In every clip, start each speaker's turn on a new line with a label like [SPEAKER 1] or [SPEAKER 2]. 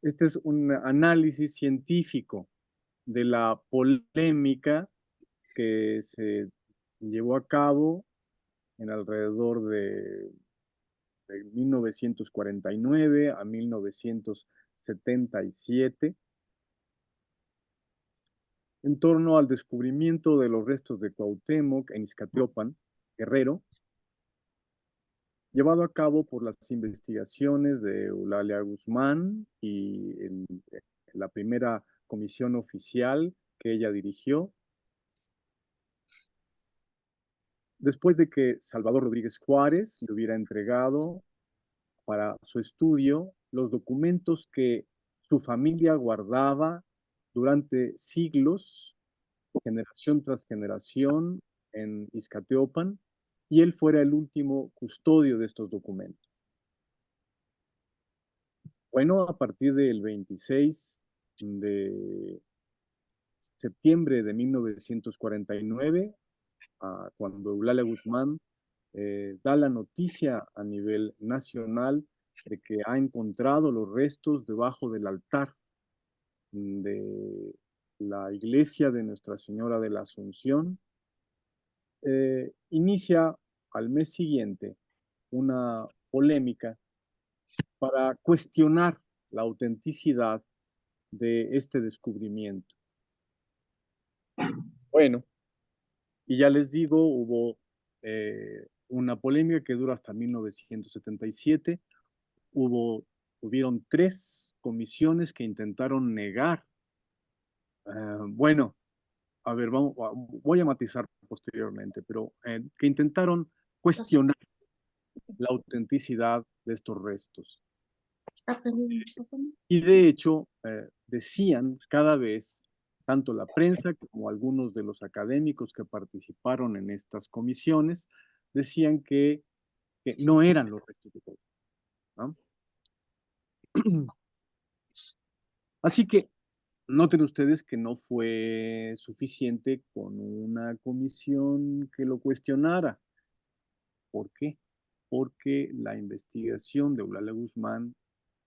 [SPEAKER 1] Este es un análisis científico de la polémica que se llevó a cabo en alrededor de 1949 a 1977 en torno al descubrimiento de los restos de Cuauhtémoc en Izcatiopan, Guerrero, llevado a cabo por las investigaciones de Eulalia Guzmán y la primera comisión oficial que ella dirigió, después de que Salvador Rodríguez Juárez le hubiera entregado para su estudio los documentos que su familia guardaba durante siglos, generación tras generación, en Izcatiopan, y él fuera el último custodio de estos documentos. Bueno, a partir del 26 de septiembre de 1949, cuando Eulalia Guzmán da la noticia a nivel nacional de que ha encontrado los restos debajo del altar de la iglesia de Nuestra Señora de la Asunción, inicia al mes siguiente una polémica para cuestionar la autenticidad de este descubrimiento. Bueno, y ya les digo, hubo una polémica que dura hasta 1977. Hubieron 3 comisiones que intentaron negar. Bueno, a ver, voy a matizar posteriormente, pero que intentaron cuestionar la autenticidad de estos restos. Y de hecho, decían cada vez, tanto la prensa como algunos de los académicos que participaron en estas comisiones, decían que no eran los restos de Cuauhtémoc, ¿no? Así que noten ustedes que no fue suficiente con una comisión que lo cuestionara. ¿Por qué? Porque la investigación de Eulalia Guzmán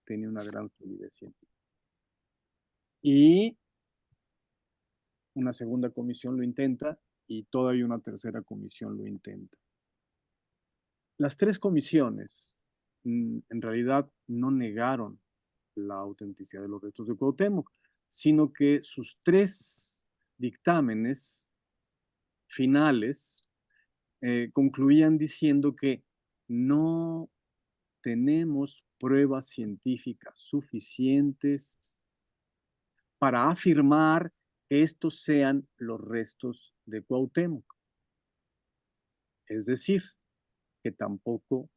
[SPEAKER 1] tenía una gran solidez científica. Y una segunda comisión lo intenta y todavía una tercera comisión lo intenta. Las 3 comisiones en realidad no negaron la autenticidad de los restos de Cuauhtémoc, sino que sus 3 dictámenes finales concluían diciendo que no tenemos pruebas científicas suficientes para afirmar que estos sean los restos de Cuauhtémoc. Es decir, que tampoco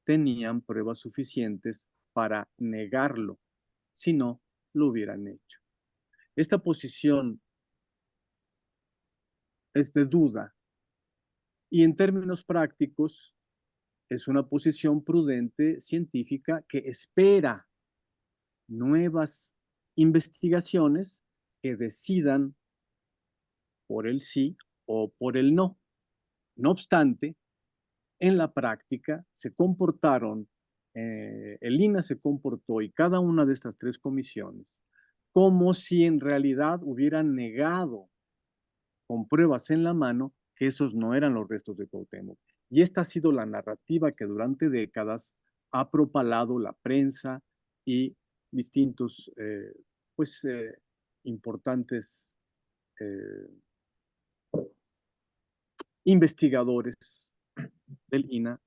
[SPEAKER 1] tenían pruebas suficientes para negarlo, si no lo hubieran hecho. Esta posición es de duda y en términos prácticos es una posición prudente científica que espera nuevas investigaciones que decidan por el sí o por el no. No obstante, en la práctica se comportaron, el INAH se comportó y cada una de estas 3 comisiones como si en realidad hubieran negado con pruebas en la mano que esos no eran los restos de Cuauhtémoc. Y esta ha sido la narrativa que durante décadas ha propalado la prensa y distintos pues, importantes investigadores del INAH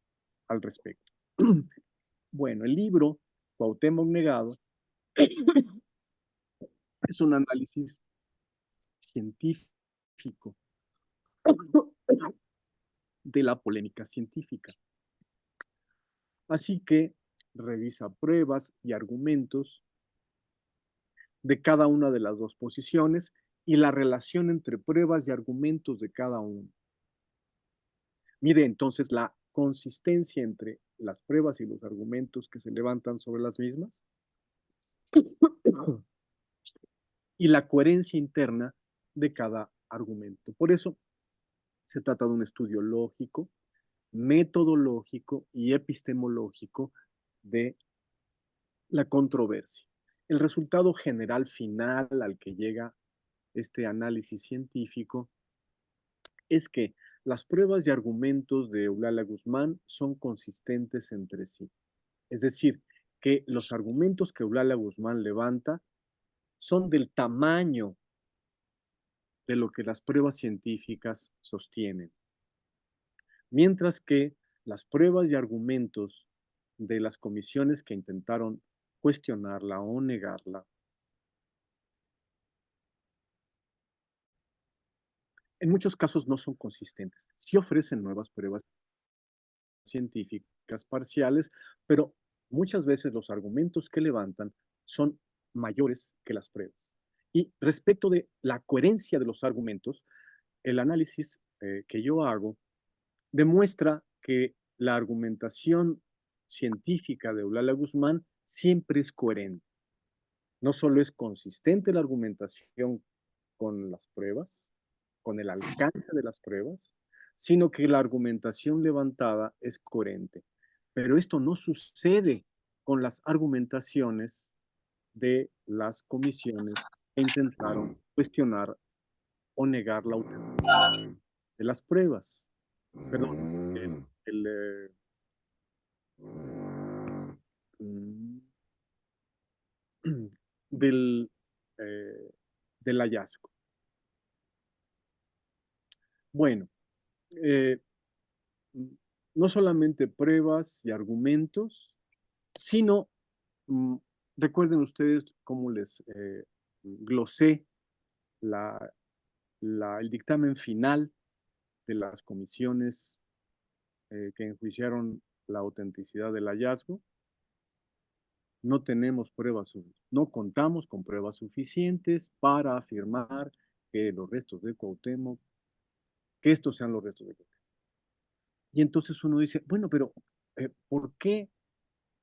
[SPEAKER 1] al respecto. Bueno, el libro Cuauhtémoc Negado es un análisis científico de la polémica científica. Así que revisa pruebas y argumentos de cada una de las 2 posiciones y la relación entre pruebas y argumentos de cada uno. Mide entonces la consistencia entre las pruebas y los argumentos que se levantan sobre las mismas y la coherencia interna de cada argumento. Por eso se trata de un estudio lógico, metodológico y epistemológico de la controversia. El resultado general final al que llega este análisis científico es que las pruebas y argumentos de Eulalia Guzmán son consistentes entre sí. Es decir, que los argumentos que Eulalia Guzmán levanta son del tamaño de lo que las pruebas científicas sostienen. Mientras que las pruebas y argumentos de las comisiones que intentaron cuestionarla o negarla, en muchos casos no son consistentes. Sí ofrecen nuevas pruebas científicas parciales, pero muchas veces los argumentos que levantan son mayores que las pruebas. Y respecto de la coherencia de los argumentos, el análisis que yo hago demuestra que la argumentación científica de Eulalia Guzmán siempre es coherente. No solo es consistente la argumentación con las pruebas, con el alcance de las pruebas, sino que la argumentación levantada es coherente. Pero esto no sucede con las argumentaciones de las comisiones que intentaron cuestionar o negar la autenticidad de las pruebas. Perdón, el, mm, del, eh, del hallazgo. Bueno, eh, no solamente pruebas y argumentos, sino, mm, recuerden ustedes cómo les glosé la, el dictamen final de las comisiones que enjuiciaron la autenticidad del hallazgo. No tenemos pruebas, no contamos con pruebas suficientes para afirmar que los restos de Cuauhtémoc, que estos sean los restos de Cuauhtémoc. Y entonces uno dice, bueno, pero ¿por qué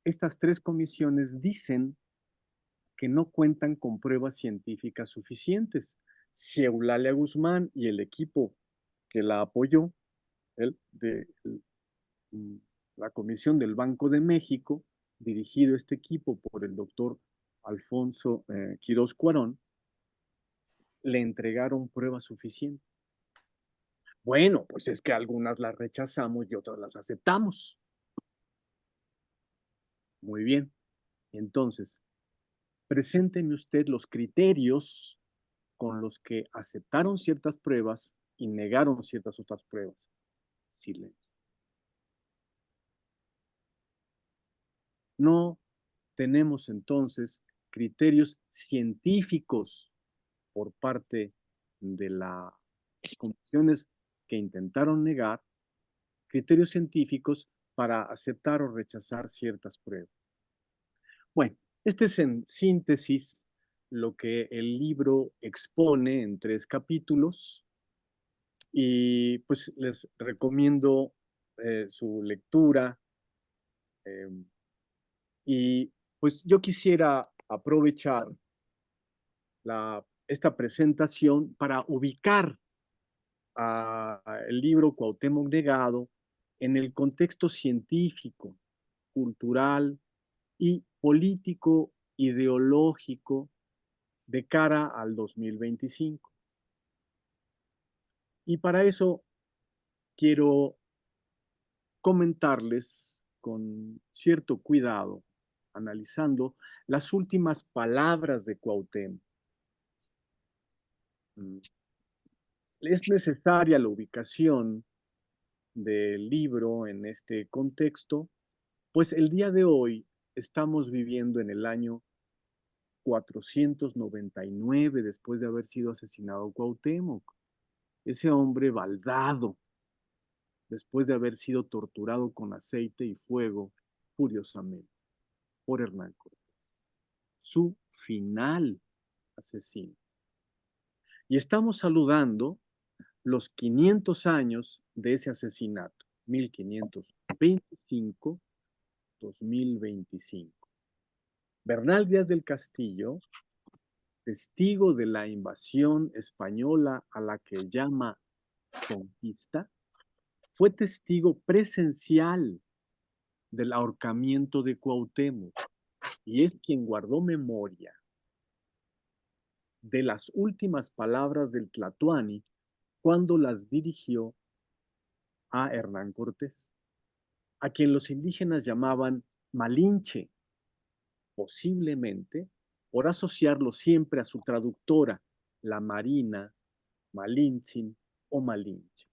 [SPEAKER 1] estas tres comisiones dicen que no cuentan con pruebas científicas suficientes? Si Eulalia Guzmán y el equipo que la apoyó, el, de, el, la Comisión del Banco de México, dirigido este equipo por el doctor Alfonso Quirós Cuarón, le entregaron pruebas suficientes. Bueno, pues es que algunas las rechazamos y otras las aceptamos. Muy bien. Entonces, presénteme usted los criterios con los que aceptaron ciertas pruebas y negaron ciertas otras pruebas. Silencio. No tenemos entonces criterios científicos por parte de las comisiones que intentaron negar, criterios científicos para aceptar o rechazar ciertas pruebas. Bueno, este es en síntesis lo que el libro expone en 3 capítulos y pues les recomiendo su lectura y pues yo quisiera aprovechar esta presentación para ubicar el libro Cuauhtémoc Negado en el contexto científico, cultural y político ideológico de cara al 2025. Y para eso quiero comentarles con cierto cuidado, analizando las últimas palabras de Cuauhtémoc. Es necesaria la ubicación del libro en este contexto, pues el día de hoy estamos viviendo en el año 499 después de haber sido asesinado Cuauhtémoc, ese hombre baldado, después de haber sido torturado con aceite y fuego furiosamente por Hernán Cortés. Su final asesino. Y estamos saludando los 500 años de ese asesinato, 1525-2025. Bernal Díaz del Castillo, testigo de la invasión española a la que llama conquista, fue testigo presencial del ahorcamiento de Cuauhtémoc y es quien guardó memoria de las últimas palabras del Tlatoani cuando las dirigió a Hernán Cortés, a quien los indígenas llamaban Malinche, posiblemente por asociarlo siempre a su traductora, la Marina, Malintzin o Malinche.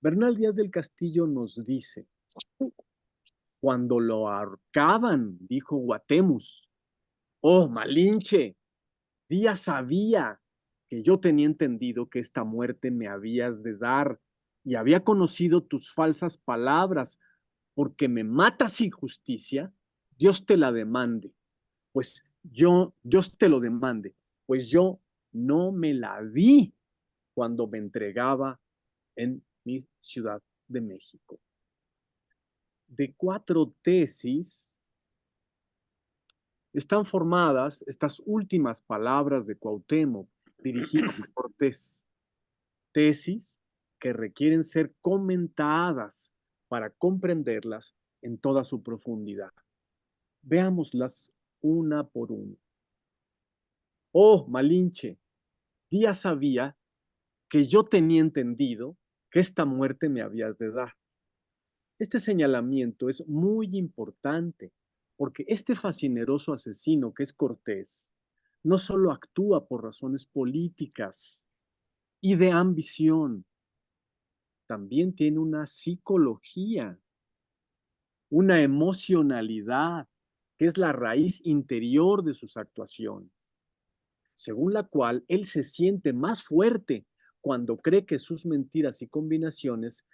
[SPEAKER 1] Bernal Díaz del Castillo nos dice: cuando lo ahorcaban, dijo Guatemus, oh Malinche, Díaz sabía que yo tenía entendido que esta muerte me habías de dar y había conocido tus falsas palabras, porque me matas sin justicia, Dios te la demande, Dios te lo demande, pues yo no me la di cuando me entregaba en mi Ciudad de México. De 4 tesis están formadas estas últimas palabras de Cuauhtémoc dirigidas a Cortés. Tesis que requieren ser comentadas para comprenderlas en toda su profundidad. Veámoslas una por una. Oh, Malinche, Díaz sabía que yo tenía entendido que esta muerte me habías de dar. Este señalamiento es muy importante porque este fascineroso asesino que es Cortés no solo actúa por razones políticas y de ambición, también tiene una psicología, una emocionalidad, que es la raíz interior de sus actuaciones, según la cual él se siente más fuerte cuando cree que sus mentiras y combinaciones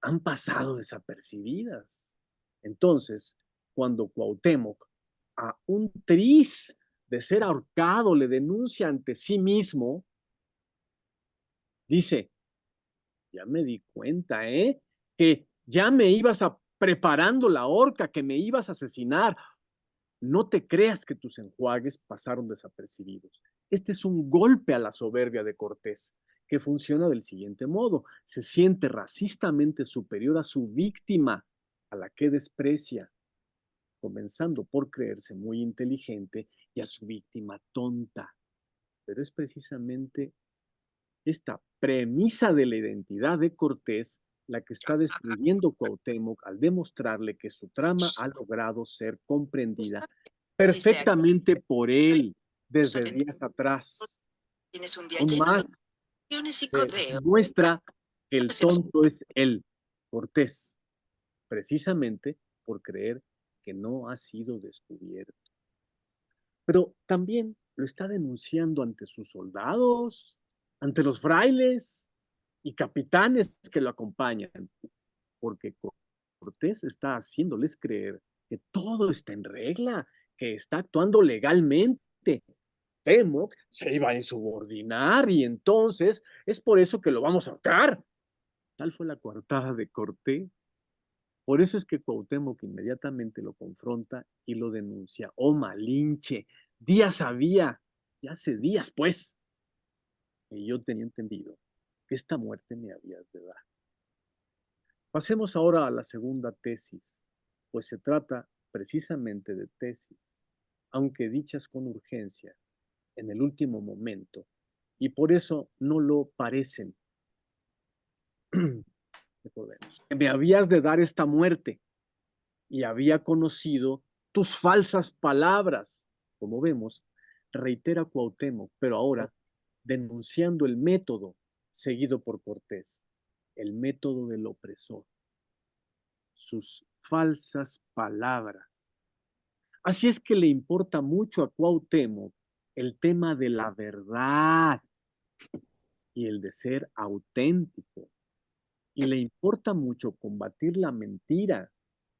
[SPEAKER 1] han pasado desapercibidas. Entonces, cuando Cuauhtémoc a un tris de ser ahorcado le denuncia ante sí mismo, dice: ya me di cuenta, que ya me ibas preparando la horca, que me ibas a asesinar. No te creas que tus enjuagues pasaron desapercibidos. Este es un golpe a la soberbia de Cortés, que funciona del siguiente modo: se siente racistamente superior a su víctima, a la que desprecia, comenzando por creerse muy inteligente, y a su víctima tonta. Pero es precisamente esta premisa de la identidad de Cortés la que está destruyendo Cuauhtémoc al demostrarle que su trama ha logrado ser comprendida perfectamente por él desde días atrás.
[SPEAKER 2] Tienes un día
[SPEAKER 1] Aún
[SPEAKER 2] lleno de
[SPEAKER 1] más,
[SPEAKER 2] emociones y codeo.
[SPEAKER 1] muestra que el tonto es él, Cortés, precisamente por creer que no ha sido descubierto. Pero también lo está denunciando ante sus soldados, ante los frailes y capitanes que lo acompañan, porque Cortés está haciéndoles creer que todo está en regla, que está actuando legalmente. Temoc se iba a insubordinar y entonces es por eso que lo vamos a ahorcar. Tal fue la coartada de Cortés. Por eso es que Cuauhtémoc inmediatamente lo confronta y lo denuncia. Oh, Malinche, Díaz sabía, ya hace días pues, que yo tenía entendido que esta muerte me habías de dar. Pasemos ahora a la segunda tesis, pues se trata precisamente de tesis, aunque dichas con urgencia, en el último momento, y por eso no lo parecen. Recordemos, que me habías de dar esta muerte y había conocido tus falsas palabras. Como vemos, reitera Cuauhtémoc, pero ahora denunciando el método seguido por Cortés, el método del opresor, sus falsas palabras. Así es que le importa mucho a Cuauhtémoc el tema de la verdad y el de ser auténtico. Y le importa mucho combatir la mentira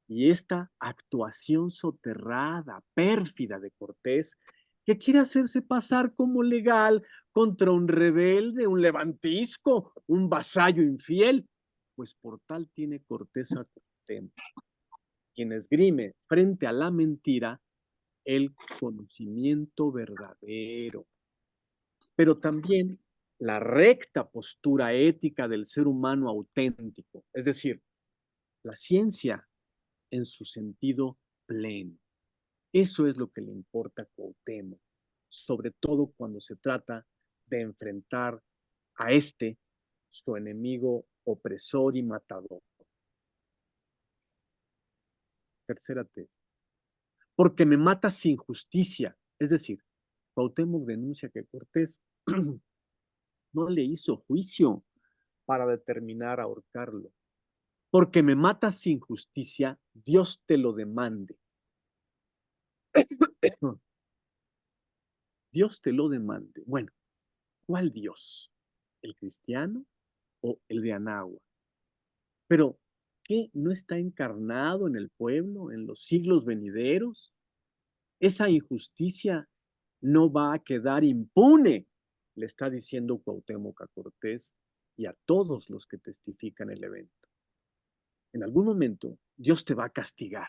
[SPEAKER 1] y esta actuación soterrada, pérfida de Cortés, que quiere hacerse pasar como legal contra un rebelde, un levantisco, un vasallo infiel, pues por tal tiene Cortés a Cuauhtémoc, quien esgrime frente a la mentira el conocimiento verdadero, pero también la recta postura ética del ser humano auténtico, es decir, la ciencia en su sentido pleno. Eso es lo que le importa a Cuauhtémoc. sobre todo cuando se trata de enfrentar a su enemigo opresor y matador. Tercera tesis. Porque me mata sin justicia. Es decir, Cuauhtémoc denuncia que Cortés no le hizo juicio para determinar ahorcarlo. Porque me mata sin justicia, Dios te lo demande. Dios te lo demande. Bueno, ¿cuál Dios? ¿El cristiano o el de Anáhuac? Pero, ¿qué no está encarnado en el pueblo en los siglos venideros? Esa injusticia no va a quedar impune, le está diciendo Cuauhtémoc a Cortés y a todos los que testifican el evento. En algún momento, Dios te va a castigar.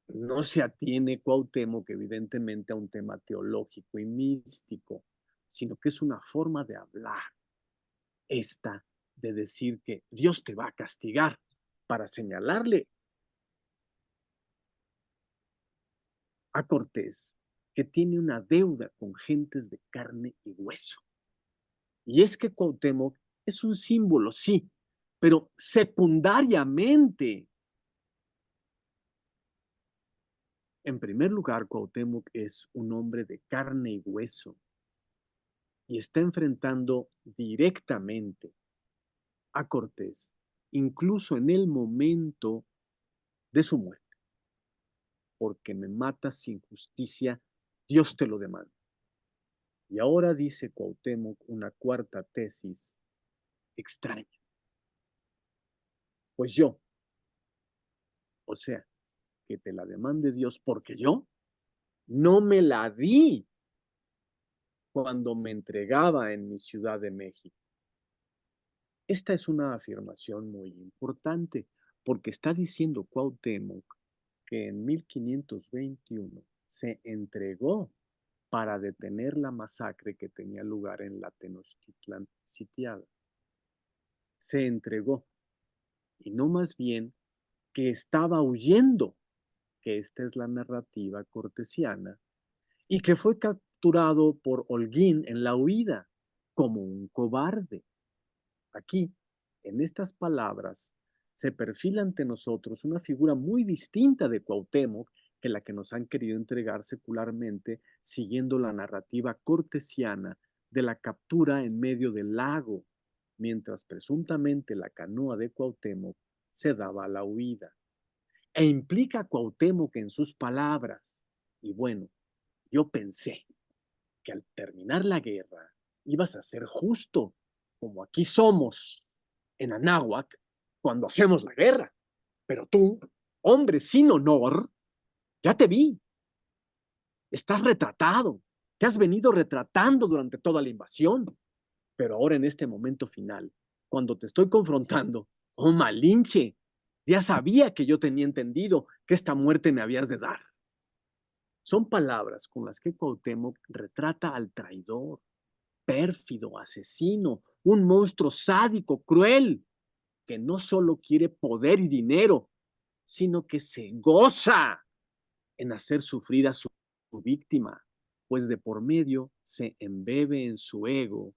[SPEAKER 1] No se atiene Cuauhtémoc evidentemente a un tema teológico y místico, sino que es una forma de hablar, esta de decir que Dios te va a castigar para señalarle a Cortés que tiene una deuda con gentes de carne y hueso. Y es que Cuauhtémoc es un símbolo, sí, pero secundariamente. En primer lugar, Cuauhtémoc es un hombre de carne y hueso y está enfrentando directamente a Cortés, incluso en el momento de su muerte. Porque me matas sin justicia, Dios te lo demanda. Y ahora dice Cuauhtémoc una cuarta tesis extraña. Pues yo, o sea, que te la demande Dios porque yo no me la di cuando me entregaba en mi Ciudad de México. Esta es una afirmación muy importante porque está diciendo Cuauhtémoc que en 1521 se entregó para detener la masacre que tenía lugar en la Tenochtitlán sitiada. Se entregó y no más bien que estaba huyendo, que esta es la narrativa cortesiana, y que fue capturado por Holguín en la huida como un cobarde. Aquí, en estas palabras, se perfila ante nosotros una figura muy distinta de Cuauhtémoc que la que nos han querido entregar secularmente siguiendo la narrativa cortesiana de la captura en medio del lago, mientras presuntamente la canoa de Cuauhtémoc se daba a la huida. E implica a Cuauhtémoc en sus palabras. Y bueno, yo pensé que al terminar la guerra ibas a ser justo, como aquí somos en Anáhuac cuando hacemos la guerra. Pero tú, hombre sin honor, ya te vi. Estás retratado. Te has venido retratando durante toda la invasión. Pero ahora en este momento final, cuando te estoy confrontando, oh Malinche, ya sabía que yo tenía entendido que esta muerte me habías de dar. Son palabras con las que Cuauhtémoc retrata al traidor, pérfido, asesino, un monstruo sádico, cruel, que no solo quiere poder y dinero, sino que se goza en hacer sufrir a su víctima, pues de por medio se embebe en su ego,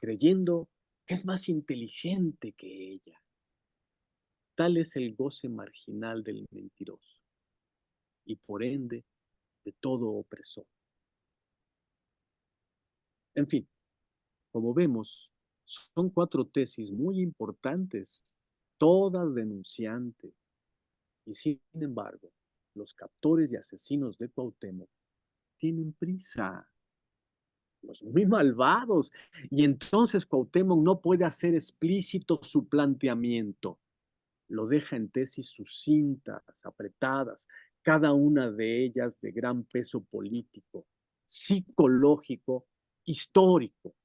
[SPEAKER 1] creyendo que es más inteligente que ella. Tal es el goce marginal del mentiroso y por ende de todo opresor. En fin, como vemos, son cuatro tesis muy importantes, todas denunciantes, y sin embargo, los captores y asesinos de Cuauhtémoc tienen prisa, los muy malvados, y entonces Cuauhtémoc no puede hacer explícito su planteamiento. Lo deja en tesis sucintas, apretadas, cada una de ellas de gran peso político, psicológico, histórico.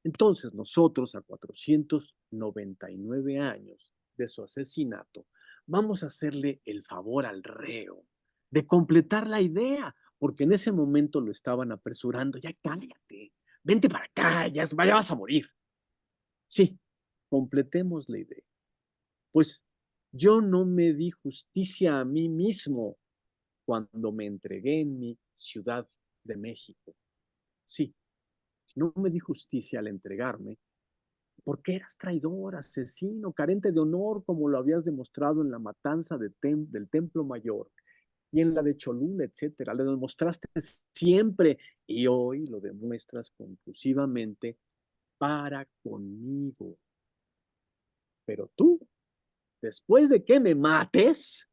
[SPEAKER 1] Entonces nosotros, a 499 años de su asesinato, vamos a hacerle el favor al reo de completar la idea, porque en ese momento lo estaban apresurando. Ya cállate, vente para acá, ya vas a morir. Sí, completemos la idea. Pues yo no me di justicia a mí mismo cuando me entregué en mi ciudad de México. Sí, no me di justicia al entregarme, porque eras traidor, asesino, carente de honor, como lo habías demostrado en la matanza del Templo Mayor y en la de Cholula, etcétera. Lo demostraste siempre y hoy lo demuestras conclusivamente para conmigo. Pero tú, después de que me mates,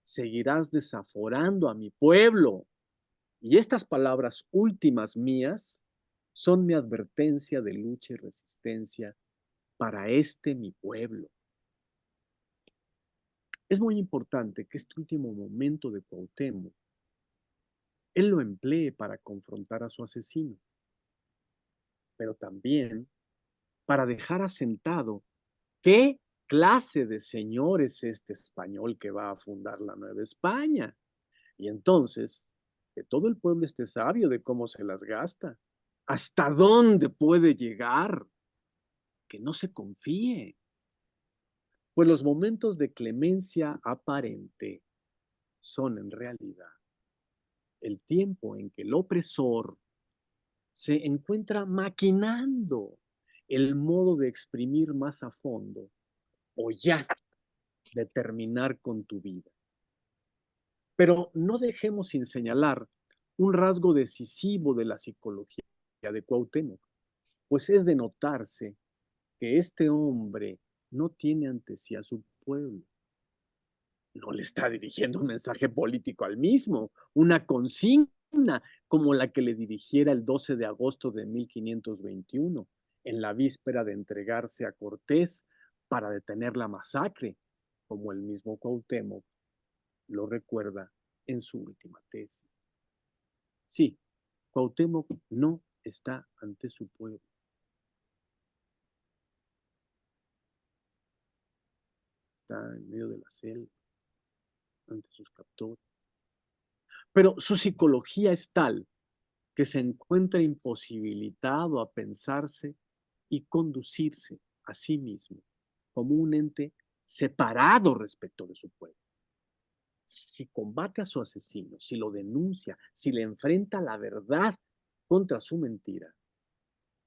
[SPEAKER 1] seguirás desaforando a mi pueblo. Y estas palabras últimas mías son mi advertencia de lucha y resistencia para este mi pueblo. Es muy importante que este último momento de Cuauhtémoc, él lo emplee para confrontar a su asesino, pero también para dejar asentado qué clase de señor es este español que va a fundar la Nueva España. Y entonces, que todo el pueblo esté sabio de cómo se las gasta, hasta dónde puede llegar, que no se confíe. Pues los momentos de clemencia aparente son en realidad el tiempo en que el opresor se encuentra maquinando el modo de exprimir más a fondo o ya de terminar con tu vida. Pero no dejemos sin señalar un rasgo decisivo de la psicología de Cuauhtémoc, pues es de notarse que este hombre no tiene ante sí a su pueblo. No le está dirigiendo un mensaje político al mismo, una consigna como la que le dirigiera el 12 de agosto de 1521, en la víspera de entregarse a Cortés para detener la masacre, como el mismo Cuauhtémoc lo recuerda en su última tesis. Sí, Cuauhtémoc no está ante su pueblo. Está en medio de la selva, ante sus captores. Pero su psicología es tal que se encuentra imposibilitado a pensarse y conducirse a sí mismo como un ente separado respecto de su pueblo. Si combate a su asesino, si lo denuncia, si le enfrenta la verdad contra su mentira,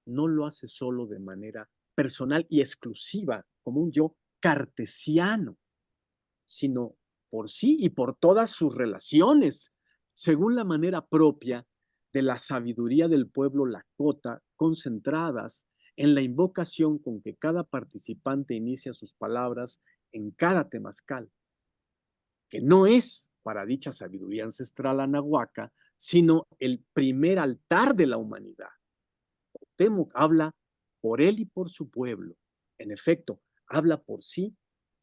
[SPEAKER 1] no lo hace solo de manera personal y exclusiva, como un yo cartesiano, sino por sí y por todas sus relaciones, según la manera propia de la sabiduría del pueblo lakota, concentradas en la invocación con que cada participante inicia sus palabras en cada temazcal, que no es para dicha sabiduría ancestral anahuaca, sino el primer altar de la humanidad. Cuauhtémoc habla por él y por su pueblo. En efecto, habla por sí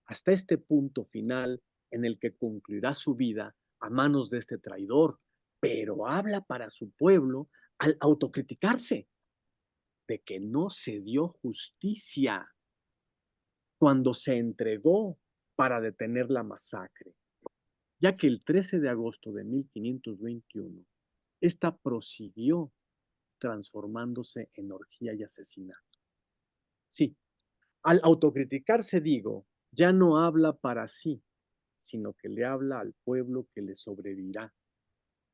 [SPEAKER 1] hasta este punto final en el que concluirá su vida a manos de este traidor, pero habla para su pueblo al autocriticarse de que no se dio justicia cuando se entregó para detener la masacre, ya que el 13 de agosto de 1521, esta prosiguió transformándose en orgía y asesinato. Sí, al autocriticarse, digo, ya no habla para sí, sino que le habla al pueblo que le sobrevivirá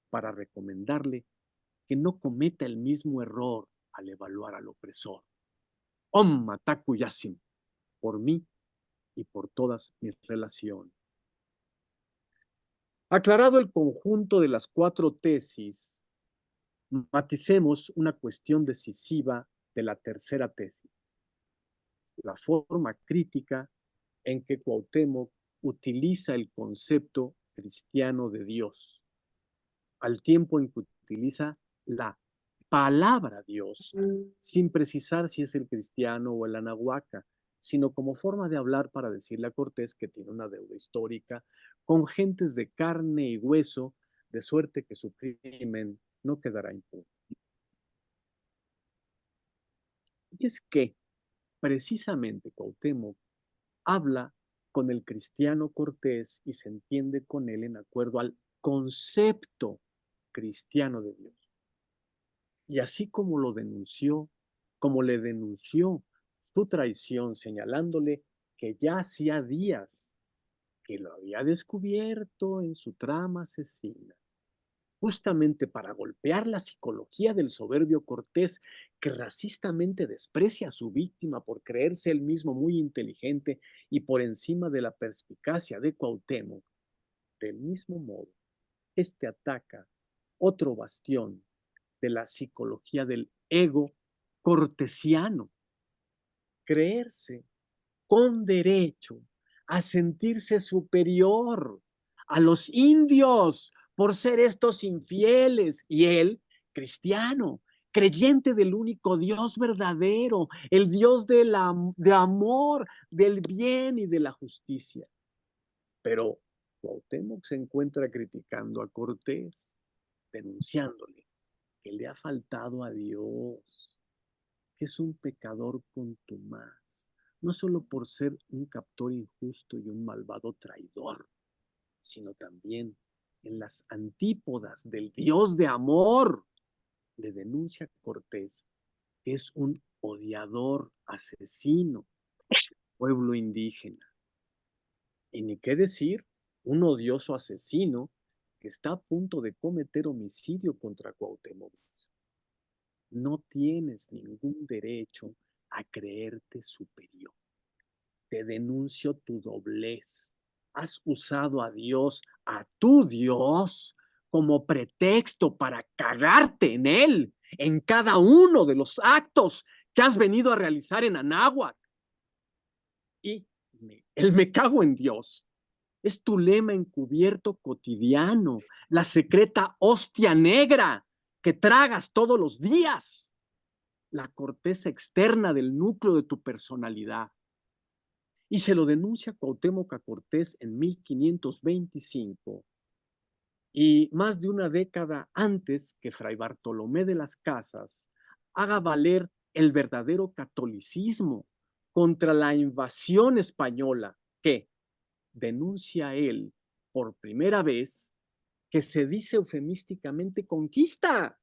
[SPEAKER 1] para recomendarle que no cometa el mismo error al evaluar al opresor. Om Mataku Yasim, por mí y por todas mis relaciones. Aclarado el conjunto de las cuatro tesis, maticemos una cuestión decisiva de la tercera tesis, la forma crítica en que Cuauhtémoc utiliza el concepto cristiano de Dios, al tiempo en que utiliza la palabra Dios, sin precisar si es el cristiano o el anahuaca, sino como forma de hablar para decirle a Cortés que tiene una deuda histórica con gentes de carne y hueso, de suerte que su crimen no quedará impune. Y es que precisamente Cuauhtémoc habla con el cristiano Cortés y se entiende con él en acuerdo al concepto cristiano de Dios. Y así como lo denunció, como le denunció su traición, señalándole que ya hacía días que lo había descubierto en su trama asesina, justamente para golpear la psicología del soberbio Cortés, que racistamente desprecia a su víctima por creerse él mismo muy inteligente y por encima de la perspicacia de Cuauhtémoc. Del mismo modo, este ataca otro bastión de la psicología del ego cortesiano, creerse con derecho a sentirse superior a los indios por ser estos infieles, y él, cristiano, creyente del único Dios verdadero, el Dios de amor, del bien y de la justicia. Pero Cuauhtémoc se encuentra criticando a Cortés, denunciándole que le ha faltado a Dios, que es un pecador contumaz, no solo por ser un captor injusto y un malvado traidor, sino también en las antípodas del Dios de amor. Le denuncia a Cortés que es un odiador, asesino, pueblo indígena. Y ni qué decir, un odioso asesino que está a punto de cometer homicidio contra Cuauhtémoc. No tienes ningún derecho a creerte superior. Te denuncio tu doblez. Has usado a Dios, a tu Dios, como pretexto para cagarte en él, en cada uno de los actos que has venido a realizar en Anáhuac. Y el me cago en Dios es tu lema encubierto cotidiano, la secreta hostia negra que tragas todos los días, la corteza externa del núcleo de tu personalidad. Y se lo denuncia Cuauhtémoc a Cortés en 1525, y más de una década antes que Fray Bartolomé de las Casas haga valer el verdadero catolicismo contra la invasión española, que denuncia él por primera vez, que se dice eufemísticamente conquista,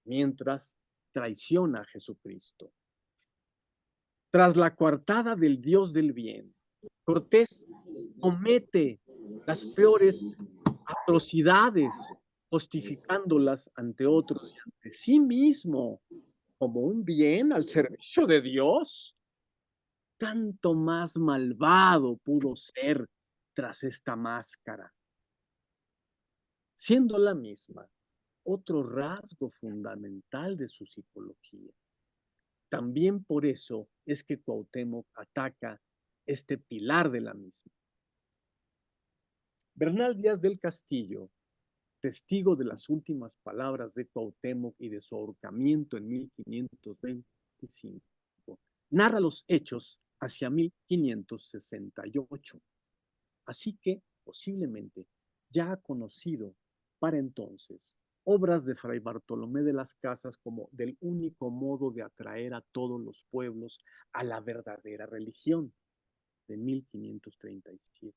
[SPEAKER 1] mientras traiciona a Jesucristo. Tras la coartada del Dios del bien, Cortés comete las peores atrocidades, justificándolas ante otros y ante sí mismo como un bien al servicio de Dios. Tanto más malvado pudo ser tras esta máscara, siendo la misma otro rasgo fundamental de su psicología. También por eso es que Cuauhtémoc ataca este pilar de la misma. Bernal Díaz del Castillo, testigo de las últimas palabras de Cuauhtémoc y de su ahorcamiento en 1525, narra los hechos hacia 1568. Así que posiblemente ya ha conocido para entonces obras de Fray Bartolomé de las Casas como del único modo de atraer a todos los pueblos a la verdadera religión de 1537.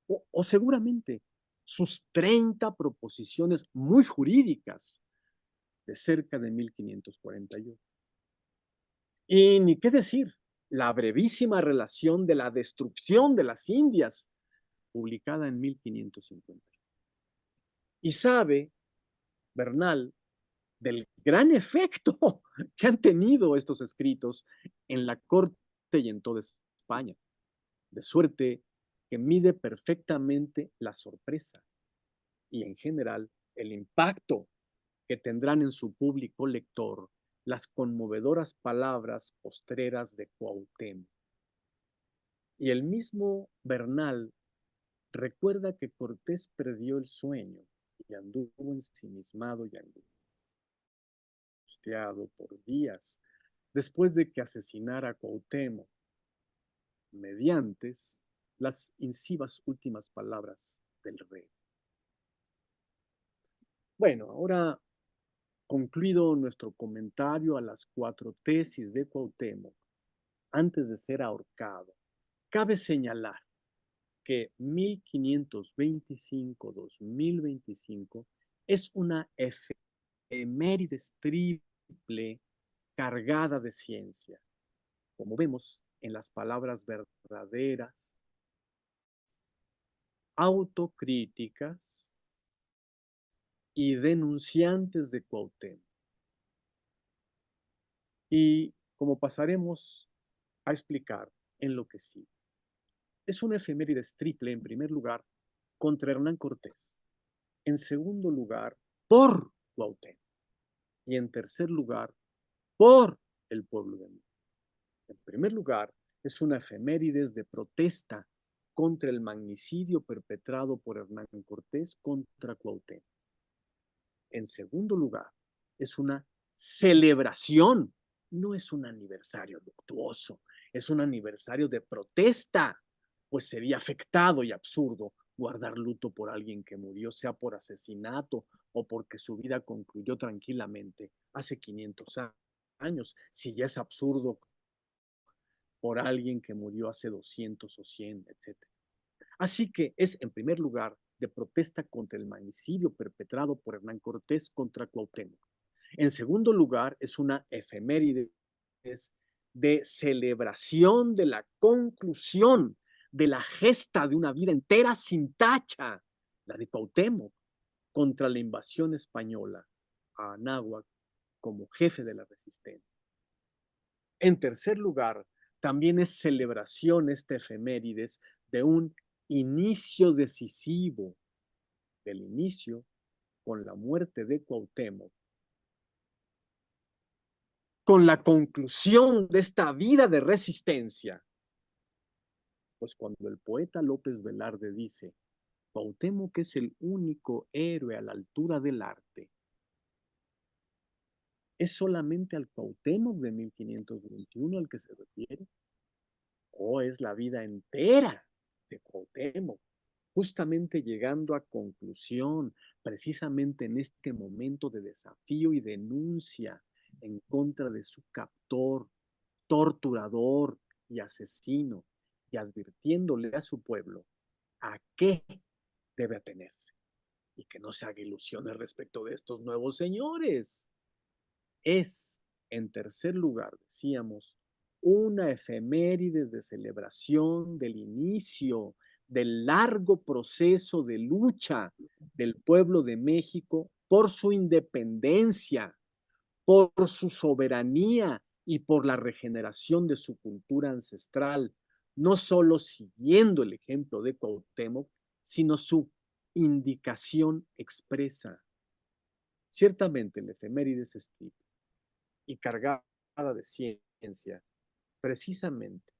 [SPEAKER 1] O seguramente sus 30 proposiciones muy jurídicas de cerca de 1541. Y ni qué decir, la brevísima relación de la destrucción de las Indias, publicada en 1550. Y sabe Bernal del gran efecto que han tenido estos escritos en la corte y en toda España, de suerte que mide perfectamente la sorpresa y en general el impacto que tendrán en su público lector las conmovedoras palabras postreras de Cuauhtémoc. Y el mismo Bernal recuerda que Cortés perdió el sueño y anduvo ensimismado y angustiado por días después de que asesinara a Cuauhtémoc, mediante las incisivas últimas palabras del rey. Bueno, ahora concluido nuestro comentario a las 4 tesis de Cuauhtémoc, antes de ser ahorcado, cabe señalar que 1525-2025 es una efemérides triple cargada de ciencia, como vemos en las palabras verdaderas, autocríticas y denunciantes de Cuauhtémoc. Y como pasaremos a explicar en lo que sigue, es una efemérides triple, en primer lugar, contra Hernán Cortés. En segundo lugar, por Cuauhtémoc. Y en tercer lugar, por el pueblo de México. En primer lugar, es una efemérides de protesta contra el magnicidio perpetrado por Hernán Cortés contra Cuauhtémoc. En segundo lugar, es una celebración, no es un aniversario luctuoso, es un aniversario de protesta, pues sería afectado y absurdo guardar luto por alguien que murió, sea por asesinato o porque su vida concluyó tranquilamente hace 500 años, si ya es absurdo por alguien que murió hace 200 o 100, etcétera. Así que es, en primer lugar, de protesta contra el magnicidio perpetrado por Hernán Cortés contra Cuauhtémoc. En segundo lugar, es una efeméride de celebración de la conclusión de la gesta de una vida entera sin tacha, la de Cuauhtémoc, contra la invasión española a Anáhuac como jefe de la resistencia. En tercer lugar, también es celebración esta efemérides de un inicio decisivo del inicio con la muerte de Cuauhtémoc, con la conclusión de esta vida de resistencia. Pues cuando el poeta López Velarde dice, Cuauhtémoc es el único héroe a la altura del arte, ¿es solamente al Cuauhtémoc de 1521 al que se refiere? ¿O es la vida entera de Cuauhtémoc? Justamente llegando a conclusión, precisamente en este momento de desafío y denuncia en contra de su captor, torturador y asesino, y advirtiéndole a su pueblo a qué debe atenerse y que no se haga ilusiones respecto de estos nuevos señores. Es, en tercer lugar, decíamos, una efemérides de celebración del inicio del largo proceso de lucha del pueblo de México por su independencia, por su soberanía y por la regeneración de su cultura ancestral, no solo siguiendo el ejemplo de Cuauhtémoc, sino su indicación expresa. Ciertamente el efemérides es triple y cargada de ciencia, precisamente,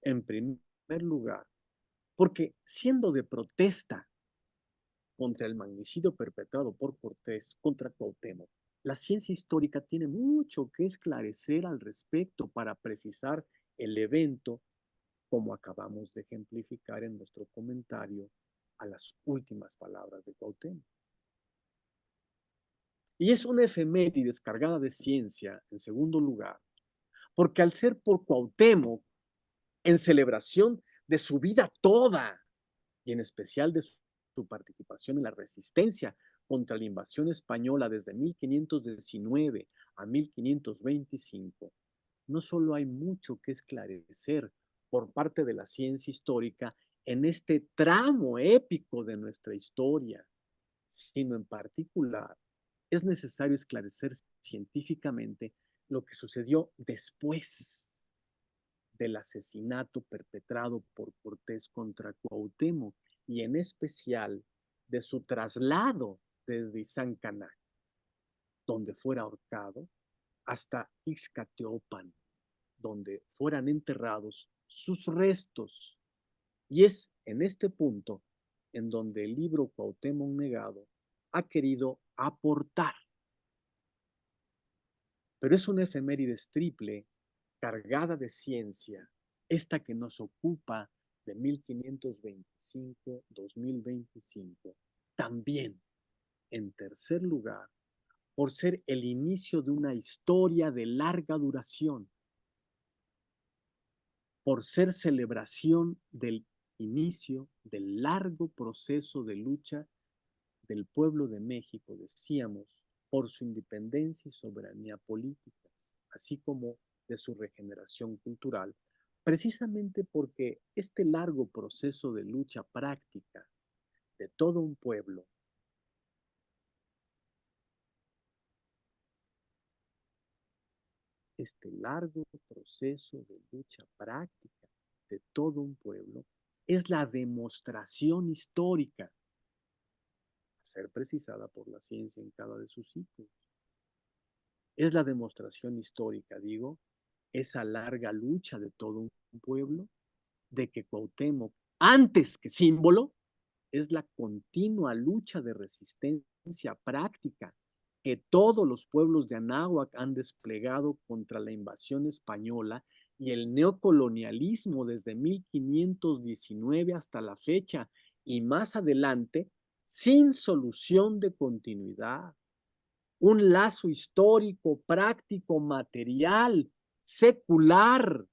[SPEAKER 1] en primer lugar, porque siendo de protesta contra el magnicidio perpetrado por Cortés contra Cuauhtémoc, la ciencia histórica tiene mucho que esclarecer al respecto para precisar el evento, como acabamos de ejemplificar en nuestro comentario a las últimas palabras de Cuauhtémoc. Y es una efeméride descargada de ciencia, en segundo lugar, porque al ser por Cuauhtémoc, en celebración de su vida toda, y en especial de su participación en la resistencia contra la invasión española desde 1519 a 1525, no solo hay mucho que esclarecer por parte de la ciencia histórica en este tramo épico de nuestra historia, sino en particular es necesario esclarecer científicamente lo que sucedió después del asesinato perpetrado por Cortés contra Cuauhtémoc y en especial de su traslado desde Izancana, donde fuera ahorcado, hasta Ixcateopan, donde fueran enterrados sus restos. Y es en este punto en donde el libro Cuauhtémoc Negado ha querido aportar. Pero es una efemérides triple cargada de ciencia, esta que nos ocupa de 1525-2025, también, en tercer lugar, por ser el inicio de una historia de larga duración, por ser celebración del inicio del largo proceso de lucha del pueblo de México, decíamos, por su independencia y soberanía políticas, así como de su regeneración cultural, precisamente porque este largo proceso de lucha práctica de todo un pueblo este largo proceso de lucha práctica de todo un pueblo es la demostración histórica a ser precisada por la ciencia en cada de sus sitios. Es la demostración histórica, digo, esa larga lucha de todo un pueblo, de que Cuauhtémoc, antes que símbolo, es la continua lucha de resistencia práctica que todos los pueblos de Anáhuac han desplegado contra la invasión española y el neocolonialismo desde 1519 hasta la fecha y más adelante, sin solución de continuidad. Un lazo histórico, práctico, material, secular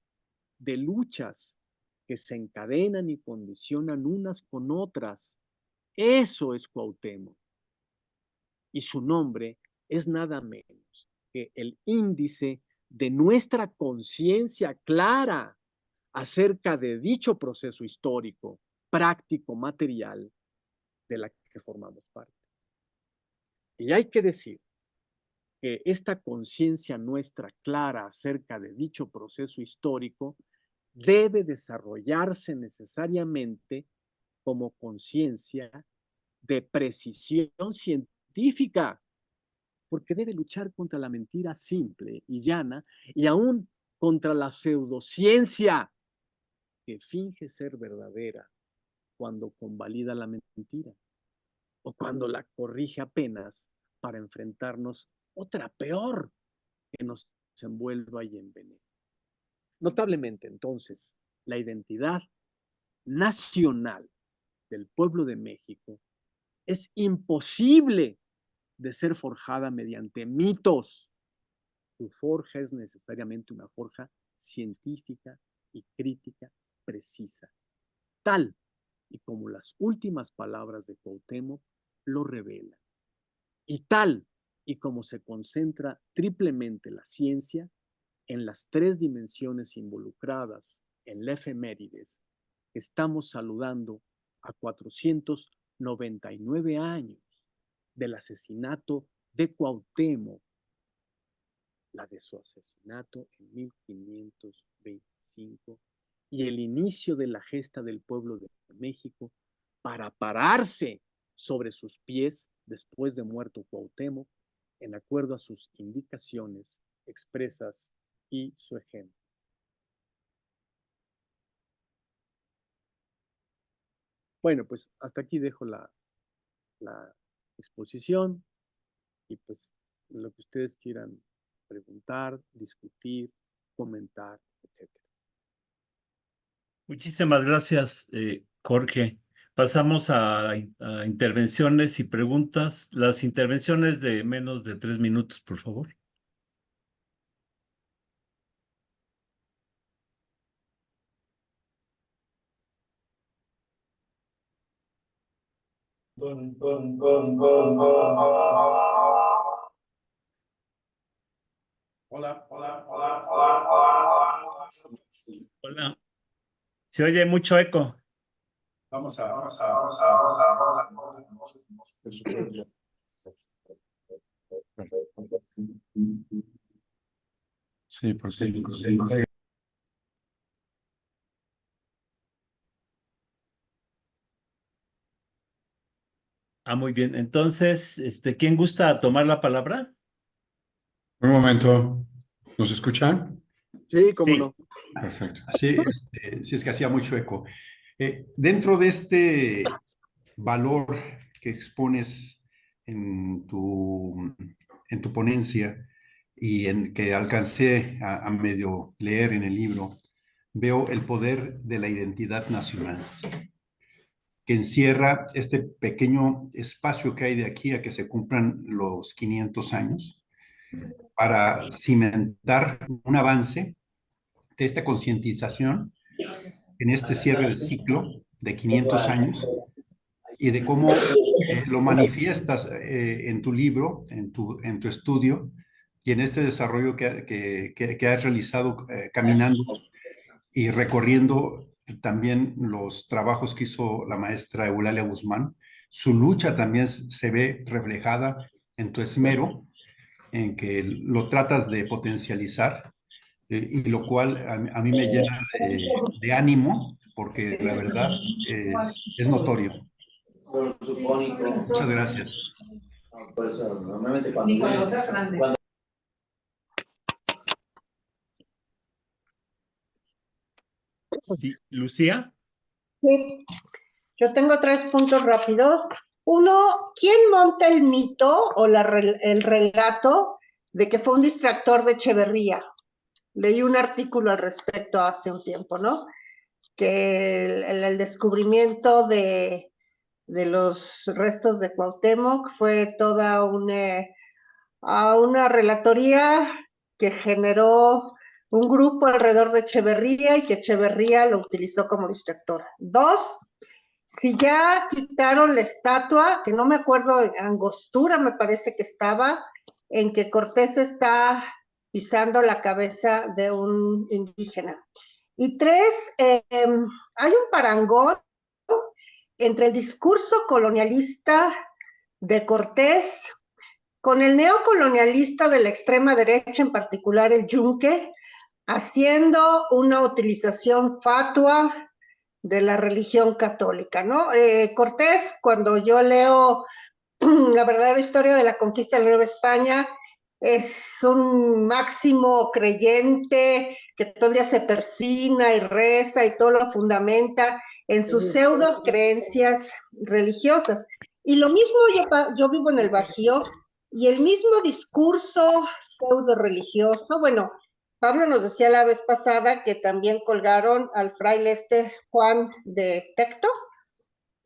[SPEAKER 1] de luchas que se encadenan y condicionan unas con otras. Eso es Cuauhtémoc. Y su nombre es nada menos que el índice de nuestra conciencia clara acerca de dicho proceso histórico, práctico, material, de la que formamos parte. Y hay que decir que esta conciencia nuestra clara acerca de dicho proceso histórico debe desarrollarse necesariamente como conciencia de precisión científica, porque debe luchar contra la mentira simple y llana y aún contra la pseudociencia que finge ser verdadera cuando convalida la mentira o cuando la corrige apenas para enfrentarnos otra peor que nos envuelva y envenene. Notablemente, entonces, la identidad nacional del pueblo de México es imposible de ser forjada mediante mitos. Su forja es necesariamente una forja científica y crítica precisa, tal y como las últimas palabras de Cuauhtémoc lo revelan, y tal y como se concentra triplemente la ciencia en las tres dimensiones involucradas en la efemérides que estamos saludando a 499 años del asesinato de Cuauhtémoc, la de su asesinato en 1525 y el inicio de la gesta del pueblo de México para pararse sobre sus pies después de muerto Cuauhtémoc, en acuerdo a sus indicaciones expresas y su ejemplo. Bueno, pues hasta aquí dejo la exposición y pues lo que ustedes quieran preguntar, discutir, comentar, etc.
[SPEAKER 3] Muchísimas gracias, Jorge. Pasamos a intervenciones y preguntas. Las intervenciones de menos de 3 minutos, por favor.
[SPEAKER 4] Hola.
[SPEAKER 3] Hola. Se oye mucho eco.
[SPEAKER 4] Vamos a. Sí, porque.
[SPEAKER 3] Muy bien. Entonces, ¿quién gusta tomar la palabra?
[SPEAKER 4] Un momento. ¿Nos escuchan?
[SPEAKER 1] Sí, cómo
[SPEAKER 3] Sí.
[SPEAKER 1] no.
[SPEAKER 4] Perfecto. Sí, sí, es que hacía mucho eco. Dentro de este valor que expones en tu ponencia y en que alcancé a medio leer en el libro, veo el poder de la identidad nacional, que encierra este pequeño espacio que hay de aquí a que se cumplan los 500 años para cimentar un avance de esta concientización en este cierre de ciclo de 500 años y de cómo lo manifiestas en tu libro, en tu estudio y en este desarrollo que has realizado caminando y recorriendo también los trabajos que hizo la maestra Eulalia Guzmán. Su lucha también se ve reflejada en tu esmero, en que lo tratas de potencializar y lo cual a mí me llena de ánimo, porque la verdad es notorio. Muchas gracias.
[SPEAKER 5] Por eso, normalmente cuando
[SPEAKER 3] Sí, Lucía.
[SPEAKER 6] Sí, yo tengo 3 puntos rápidos. Uno, ¿quién monta el mito o el relato de que fue un distractor de Echeverría? Leí un artículo al respecto hace un tiempo, ¿no? Que el descubrimiento de los restos de Cuauhtémoc fue toda una relatoría que generó un grupo alrededor de Echeverría y que Echeverría lo utilizó como distractor. 2, si ya quitaron la estatua, que no me acuerdo, Angostura me parece que estaba, en que Cortés está pisando la cabeza de un indígena. Y 3, hay un parangón entre el discurso colonialista de Cortés con el neocolonialista de la extrema derecha, en particular el Yunque, haciendo una utilización fatua de la religión católica, ¿no? Cortés, cuando yo leo la verdadera historia de la conquista de la Nueva España, es un máximo creyente que todo el día se persina y reza y todo lo fundamenta en sus pseudo creencias religiosas. Y lo mismo yo vivo en el Bajío, y el mismo discurso pseudo religioso, bueno, Pablo nos decía la vez pasada que también colgaron al fraile Juan de Tecto,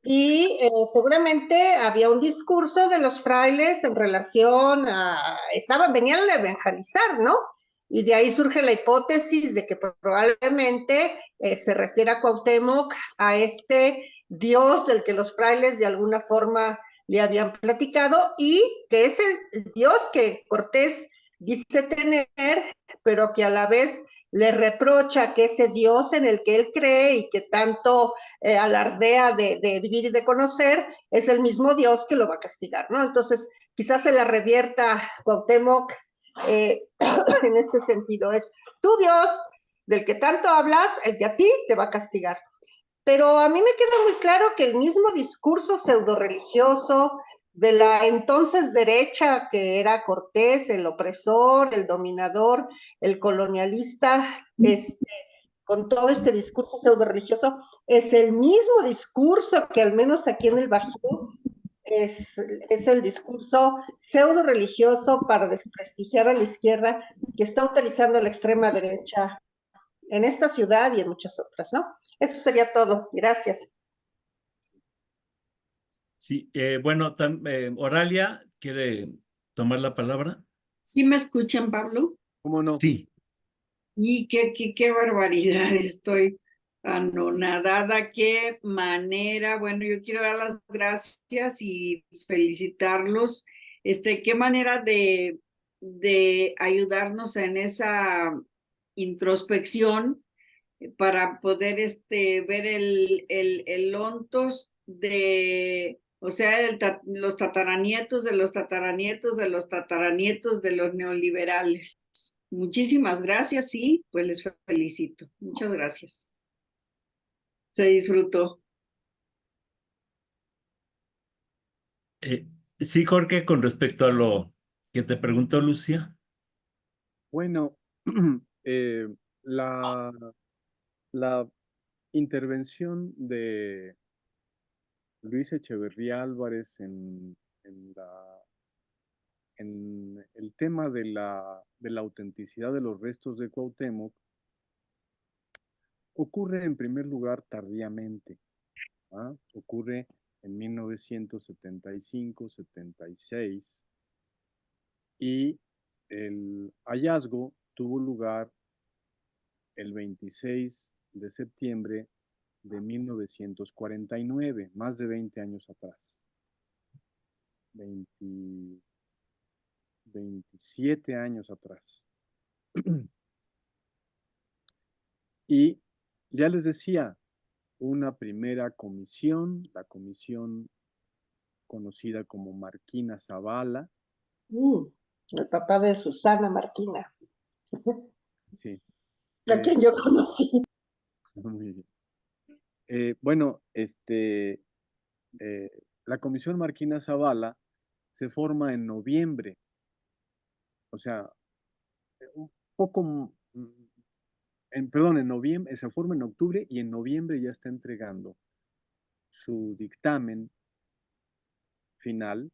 [SPEAKER 6] y seguramente había un discurso de los frailes en relación a, venían a evangelizar, ¿no? Y de ahí surge la hipótesis de que probablemente se refiere a Cuauhtémoc, a este Dios del que los frailes de alguna forma le habían platicado, y que es el Dios que Cortés dice tener, pero que a la vez le reprocha que ese Dios en el que él cree y que tanto alardea de vivir y de conocer, es el mismo Dios que lo va a castigar, ¿no? Entonces, quizás se la revierta Cuauhtémoc en este sentido, es tu Dios del que tanto hablas, el que a ti te va a castigar. Pero a mí me queda muy claro que el mismo discurso pseudo religioso de la entonces derecha, que era Cortés, el opresor, el dominador, el colonialista, con todo este discurso pseudo religioso, es el mismo discurso que al menos aquí en el Bajío es el discurso pseudo religioso para desprestigiar a la izquierda que está utilizando la extrema derecha en esta ciudad y en muchas otras, ¿no? Eso sería todo. Gracias.
[SPEAKER 3] Sí, bueno, Oralia, ¿quiere tomar la palabra?
[SPEAKER 7] ¿Sí me escuchan, Pablo?
[SPEAKER 1] ¿Cómo no?
[SPEAKER 3] Sí.
[SPEAKER 7] Y qué barbaridad, estoy anonadada, qué manera. Bueno, yo quiero dar las gracias y felicitarlos. Qué manera de ayudarnos en esa introspección para poder ver el ontos de, o sea, los tataranietos de los tataranietos de los tataranietos de los neoliberales. Muchísimas gracias y pues les felicito. Muchas gracias. Se disfrutó.
[SPEAKER 3] Sí, Jorge, con respecto a lo que te preguntó Lucía.
[SPEAKER 1] Bueno, la, la intervención de Luis Echeverría Álvarez en el tema de la autenticidad de los restos de Cuauhtémoc ocurre en primer lugar tardíamente. ¿Ah? Ocurre en 1975-76 y el hallazgo tuvo lugar el 26 de septiembre de 1949, más de 20 años atrás. 27 años atrás. Y ya les decía, una primera comisión, la comisión conocida como Marquina Zavala.
[SPEAKER 6] El papá de Susana Marquina.
[SPEAKER 1] Sí.
[SPEAKER 6] La que yo conocí.
[SPEAKER 1] Muy bien. Bueno, la Comisión Marquina Zavala se forma en noviembre, o sea, un poco, perdón, en noviembre, se forma en octubre y en noviembre ya está entregando su dictamen final.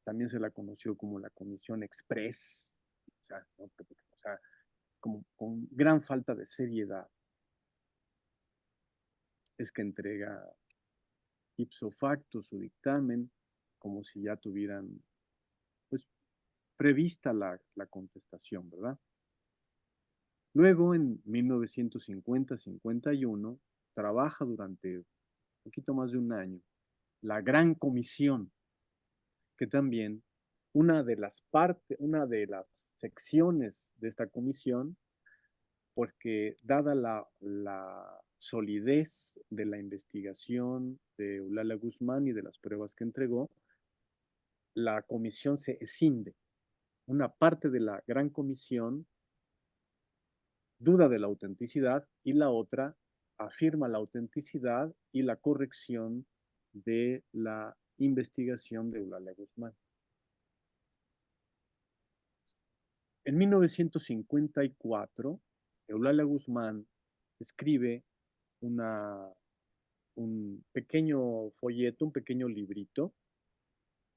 [SPEAKER 1] También se la conoció como la Comisión Express, o sea, como con gran falta de seriedad es que entrega ipso facto su dictamen, como si ya tuvieran, pues, prevista la contestación, ¿verdad? Luego, en 1950-51, trabaja durante un poquito más de un año la Gran Comisión, que también una de las secciones de esta comisión, porque dada la solidez de la investigación de Eulalia Guzmán y de las pruebas que entregó, la comisión se escinde. Una parte de la Gran Comisión duda de la autenticidad y la otra afirma la autenticidad y la corrección de la investigación de Eulalia Guzmán. En 1954, Eulalia Guzmán escribe un pequeño folleto, un pequeño librito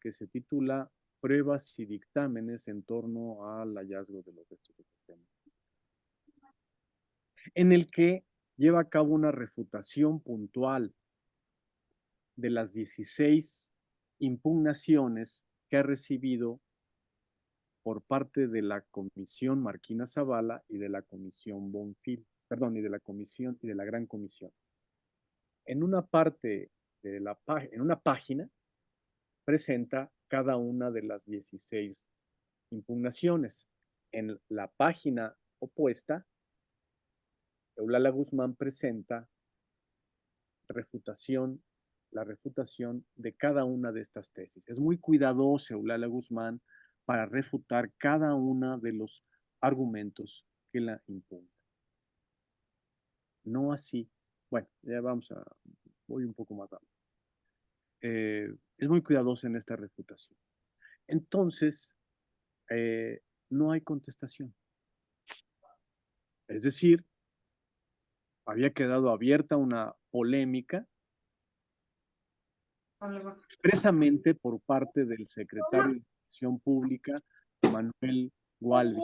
[SPEAKER 1] que se titula Pruebas y dictámenes en torno al hallazgo de los restos de Cuauhtémoc, en el que lleva a cabo una refutación puntual de las 16 impugnaciones que ha recibido por parte de la Comisión Marquina Zavala y de la Comisión Bonfil, perdón, y de la Comisión y de la Gran Comisión. En una parte en una página presenta cada una de las 16 impugnaciones. En la página opuesta, Eulalia Guzmán presenta la refutación de cada una de estas tesis. Es muy cuidadosa Eulalia Guzmán para refutar cada uno de los argumentos que la impugnan. No así. Bueno, ya voy un poco más rápido. Es muy cuidadosa en esta refutación. Entonces, no hay contestación. Es decir, había quedado abierta una polémica expresamente por parte del secretario de Educación Pública, Manuel Gual,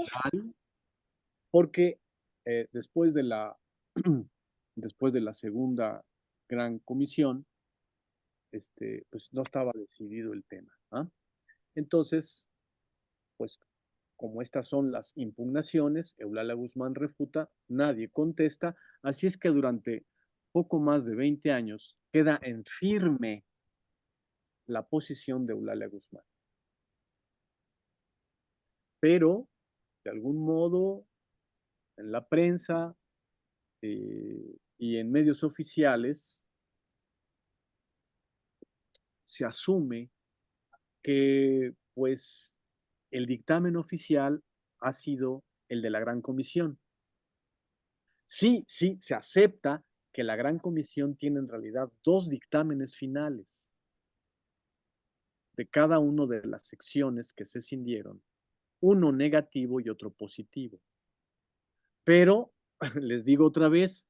[SPEAKER 1] porque después de la segunda gran comisión, pues no estaba decidido el tema, ¿ah? Entonces, pues como estas son las impugnaciones, Eulalia Guzmán refuta, nadie contesta, así es que durante poco más de 20 años queda en firme la posición de Eulalia Guzmán. Pero, de algún modo, en la prensa y en medios oficiales, se asume que, pues, el dictamen oficial ha sido el de la Gran Comisión. Sí, se acepta que la Gran Comisión tiene en realidad dos dictámenes finales de cada una de las secciones que se escindieron, uno negativo y otro positivo. Pero, les digo otra vez,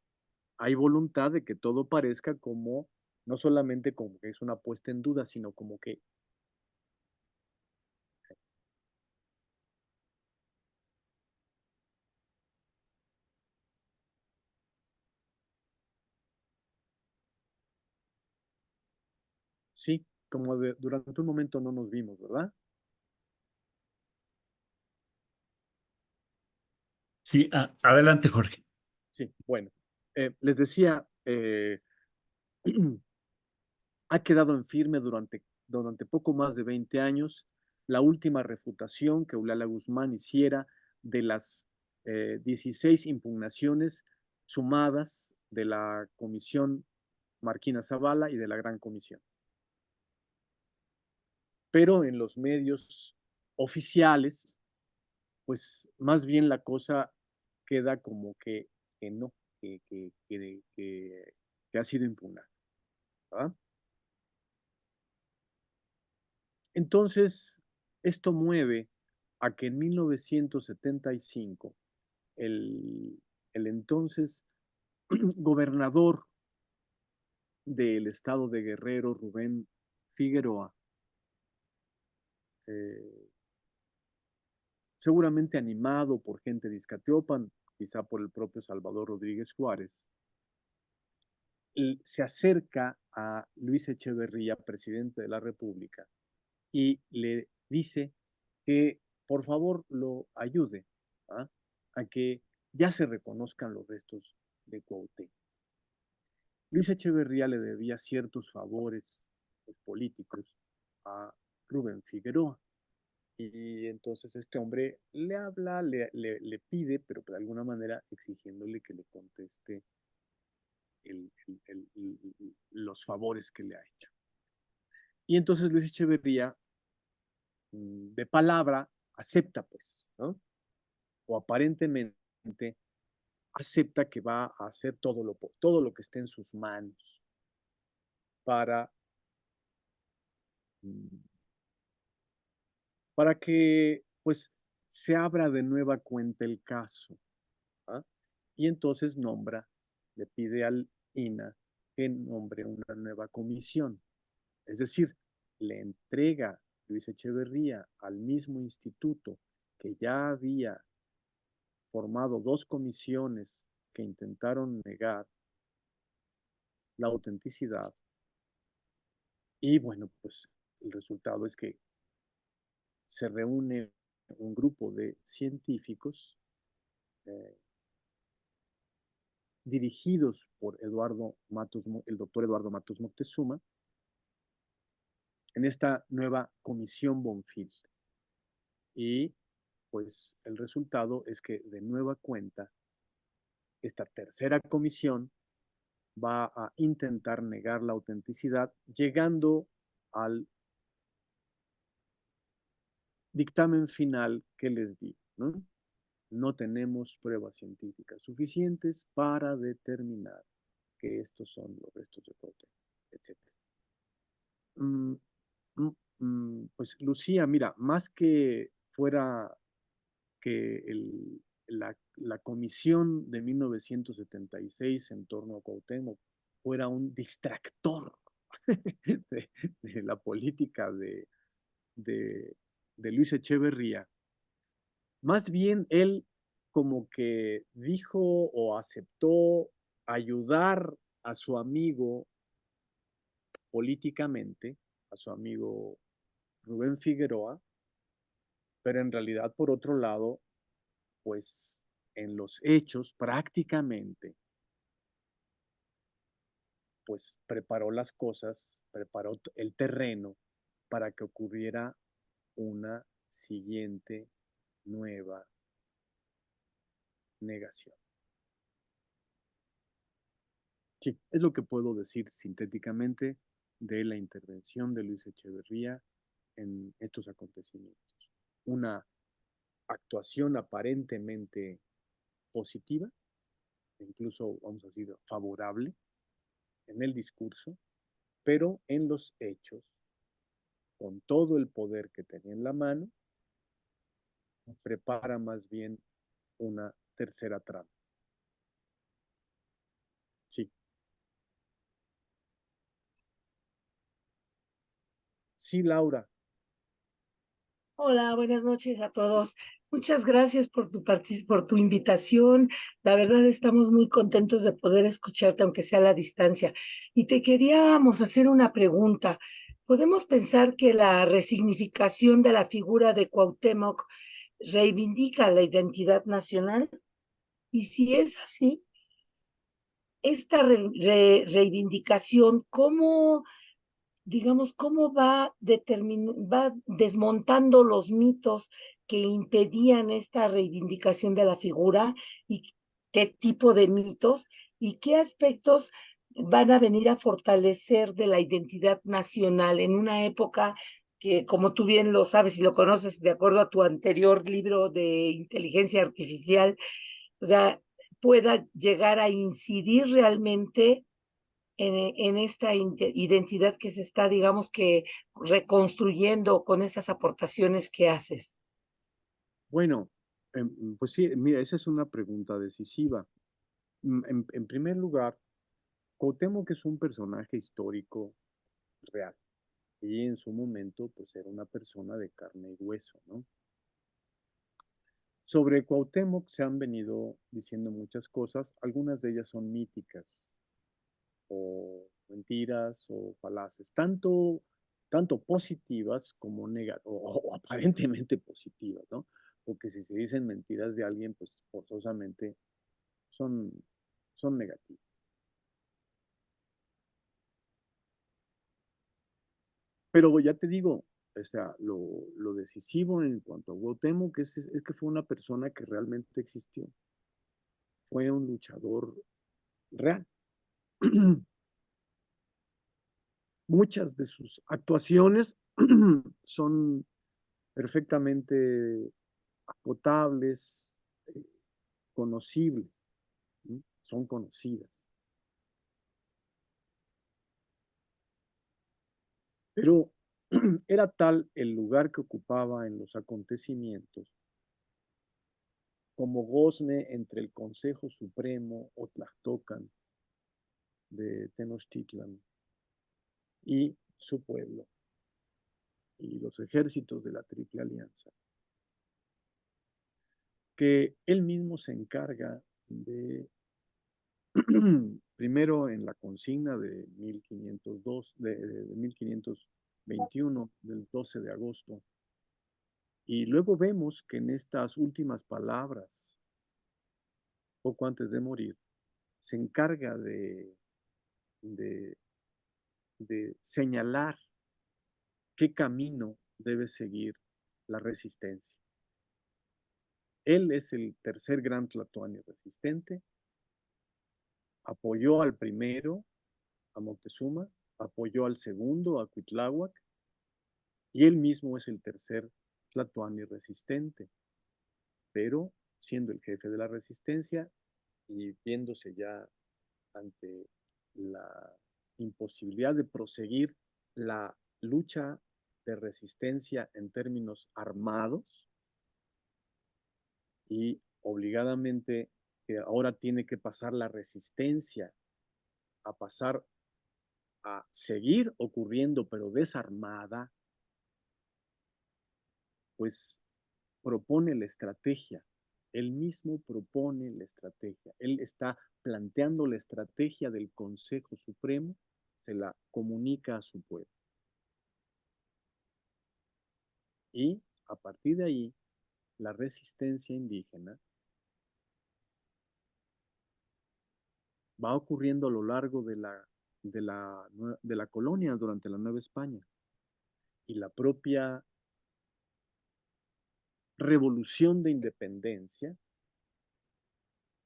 [SPEAKER 1] hay voluntad de que todo parezca como, no solamente como que es una puesta en duda, sino como que sí, como durante un momento no nos vimos, ¿verdad?
[SPEAKER 3] Sí, adelante, Jorge.
[SPEAKER 1] Sí, bueno, les decía, ha quedado en firme durante poco más de 20 años la última refutación que Eulalia Guzmán hiciera de las 16 impugnaciones sumadas de la Comisión Marquina Zavala y de la Gran Comisión. Pero en los medios oficiales, pues más bien la cosa queda como que no, que ha sido impugnado, ¿verdad? Entonces, esto mueve a que en 1975 el entonces gobernador del estado de Guerrero, Rubén Figueroa, seguramente animado por gente de Izcatiopan, quizá por el propio Salvador Rodríguez Juárez, se acerca a Luis Echeverría, presidente de la República, y le dice que por favor lo ayude, ¿ah?, a que ya se reconozcan los restos de Cuauhtémoc. Luis Echeverría le debía ciertos favores políticos a Rubén Figueroa. Y entonces este hombre le habla, le pide, pero de alguna manera exigiéndole que le conteste los favores que le ha hecho. Y entonces Luis Echeverría, de palabra, acepta, pues, ¿no? O aparentemente acepta que va a hacer todo lo que esté en sus manos para que, pues, se abra de nueva cuenta el caso, ¿ah? Y entonces le pide al INAH que nombre una nueva comisión. Es decir, le entrega Luis Echeverría al mismo instituto que ya había formado 2 comisiones que intentaron negar la autenticidad. Y bueno, pues el resultado es que se reúne un grupo de científicos dirigidos por el doctor Eduardo Matos Moctezuma, en esta nueva comisión Bonfil. Y pues el resultado es que de nueva cuenta, esta tercera comisión va a intentar negar la autenticidad, llegando al dictamen final que les di, ¿no? No tenemos pruebas científicas suficientes para determinar que estos son los restos de Cuauhtémoc, etc. Pues Lucía, mira, más que fuera que la comisión de 1976 en torno a Cuauhtémoc fuera un distractor de la política de Luis Echeverría, más bien él como que dijo o aceptó ayudar a su amigo políticamente, a su amigo Rubén Figueroa, pero en realidad, por otro lado, pues en los hechos prácticamente, pues preparó las cosas, preparó el terreno para que ocurriera una siguiente nueva negación. Sí, es lo que puedo decir sintéticamente de la intervención de Luis Echeverría en estos acontecimientos. Una actuación aparentemente positiva, incluso vamos a decir favorable en el discurso, pero en los hechos, con todo el poder que tenía en la mano, prepara más bien una tercera trama. Sí. Sí, Laura.
[SPEAKER 8] Hola, buenas noches a todos. Muchas gracias por por tu invitación. La verdad estamos muy contentos de poder escucharte, aunque sea a la distancia. Y te queríamos hacer una pregunta. ¿Podemos pensar que la resignificación de la figura de Cuauhtémoc reivindica la identidad nacional? Y si es así, esta reivindicación, ¿cómo va desmontando los mitos que impedían esta reivindicación de la figura y qué tipo de mitos y qué aspectos van a venir a fortalecer de la identidad nacional en una época que, como tú bien lo sabes y lo conoces de acuerdo a tu anterior libro de inteligencia artificial, o sea, pueda llegar a incidir realmente en esta identidad que se está, digamos que, reconstruyendo con estas aportaciones que haces?
[SPEAKER 1] Bueno, pues sí, mira, esa es una pregunta decisiva. En primer lugar, Cuauhtémoc es un personaje histórico real y en su momento pues era una persona de carne y hueso, ¿no? Sobre Cuauhtémoc se han venido diciendo muchas cosas, algunas de ellas son míticas o mentiras o falaces, tanto positivas como negativas, o aparentemente positivas, ¿no? Porque si se dicen mentiras de alguien, pues forzosamente son, son negativas. Pero ya te digo, o sea, lo decisivo en cuanto a Cuauhtémoc es que fue una persona que realmente existió. Fue un luchador real. Muchas de sus actuaciones son perfectamente acotables, conocibles, ¿sí? Son conocidas. Pero era tal el lugar que ocupaba en los acontecimientos como gozne entre el Consejo Supremo o Tlactocan de Tenochtitlan y su pueblo y los ejércitos de la Triple Alianza, que él mismo se encarga de, primero en la consigna de 1502, de 1521, del 12 de agosto, y luego vemos que en estas últimas palabras, poco antes de morir, se encarga de, de señalar qué camino debe seguir la resistencia. Él es el tercer gran tlatoani resistente, apoyó al primero, a Moctezuma, apoyó al segundo, a Cuitláhuac, y él mismo es el tercer tlatoani resistente, pero siendo el jefe de la resistencia y viéndose ya ante la imposibilidad de proseguir la lucha de resistencia en términos armados y obligadamente que ahora tiene que pasar la resistencia a pasar a seguir ocurriendo pero desarmada, pues propone la estrategia. Él mismo propone la estrategia. Él está planteando la estrategia del Consejo Supremo, se la comunica a su pueblo. Y a partir de ahí, la resistencia indígena va ocurriendo a lo largo de la colonia durante la Nueva España. Y la propia revolución de independencia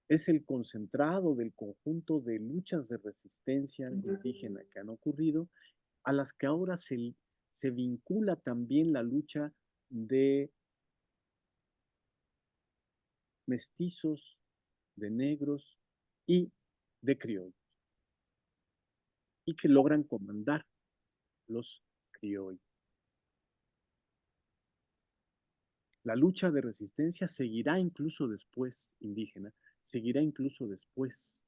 [SPEAKER 1] es el concentrado del conjunto de luchas de resistencia indígena que han ocurrido, a las que ahora se vincula también la lucha de mestizos, de negros y de criollos, y que logran comandar los criollos. La lucha de resistencia seguirá incluso después, indígena, seguirá incluso después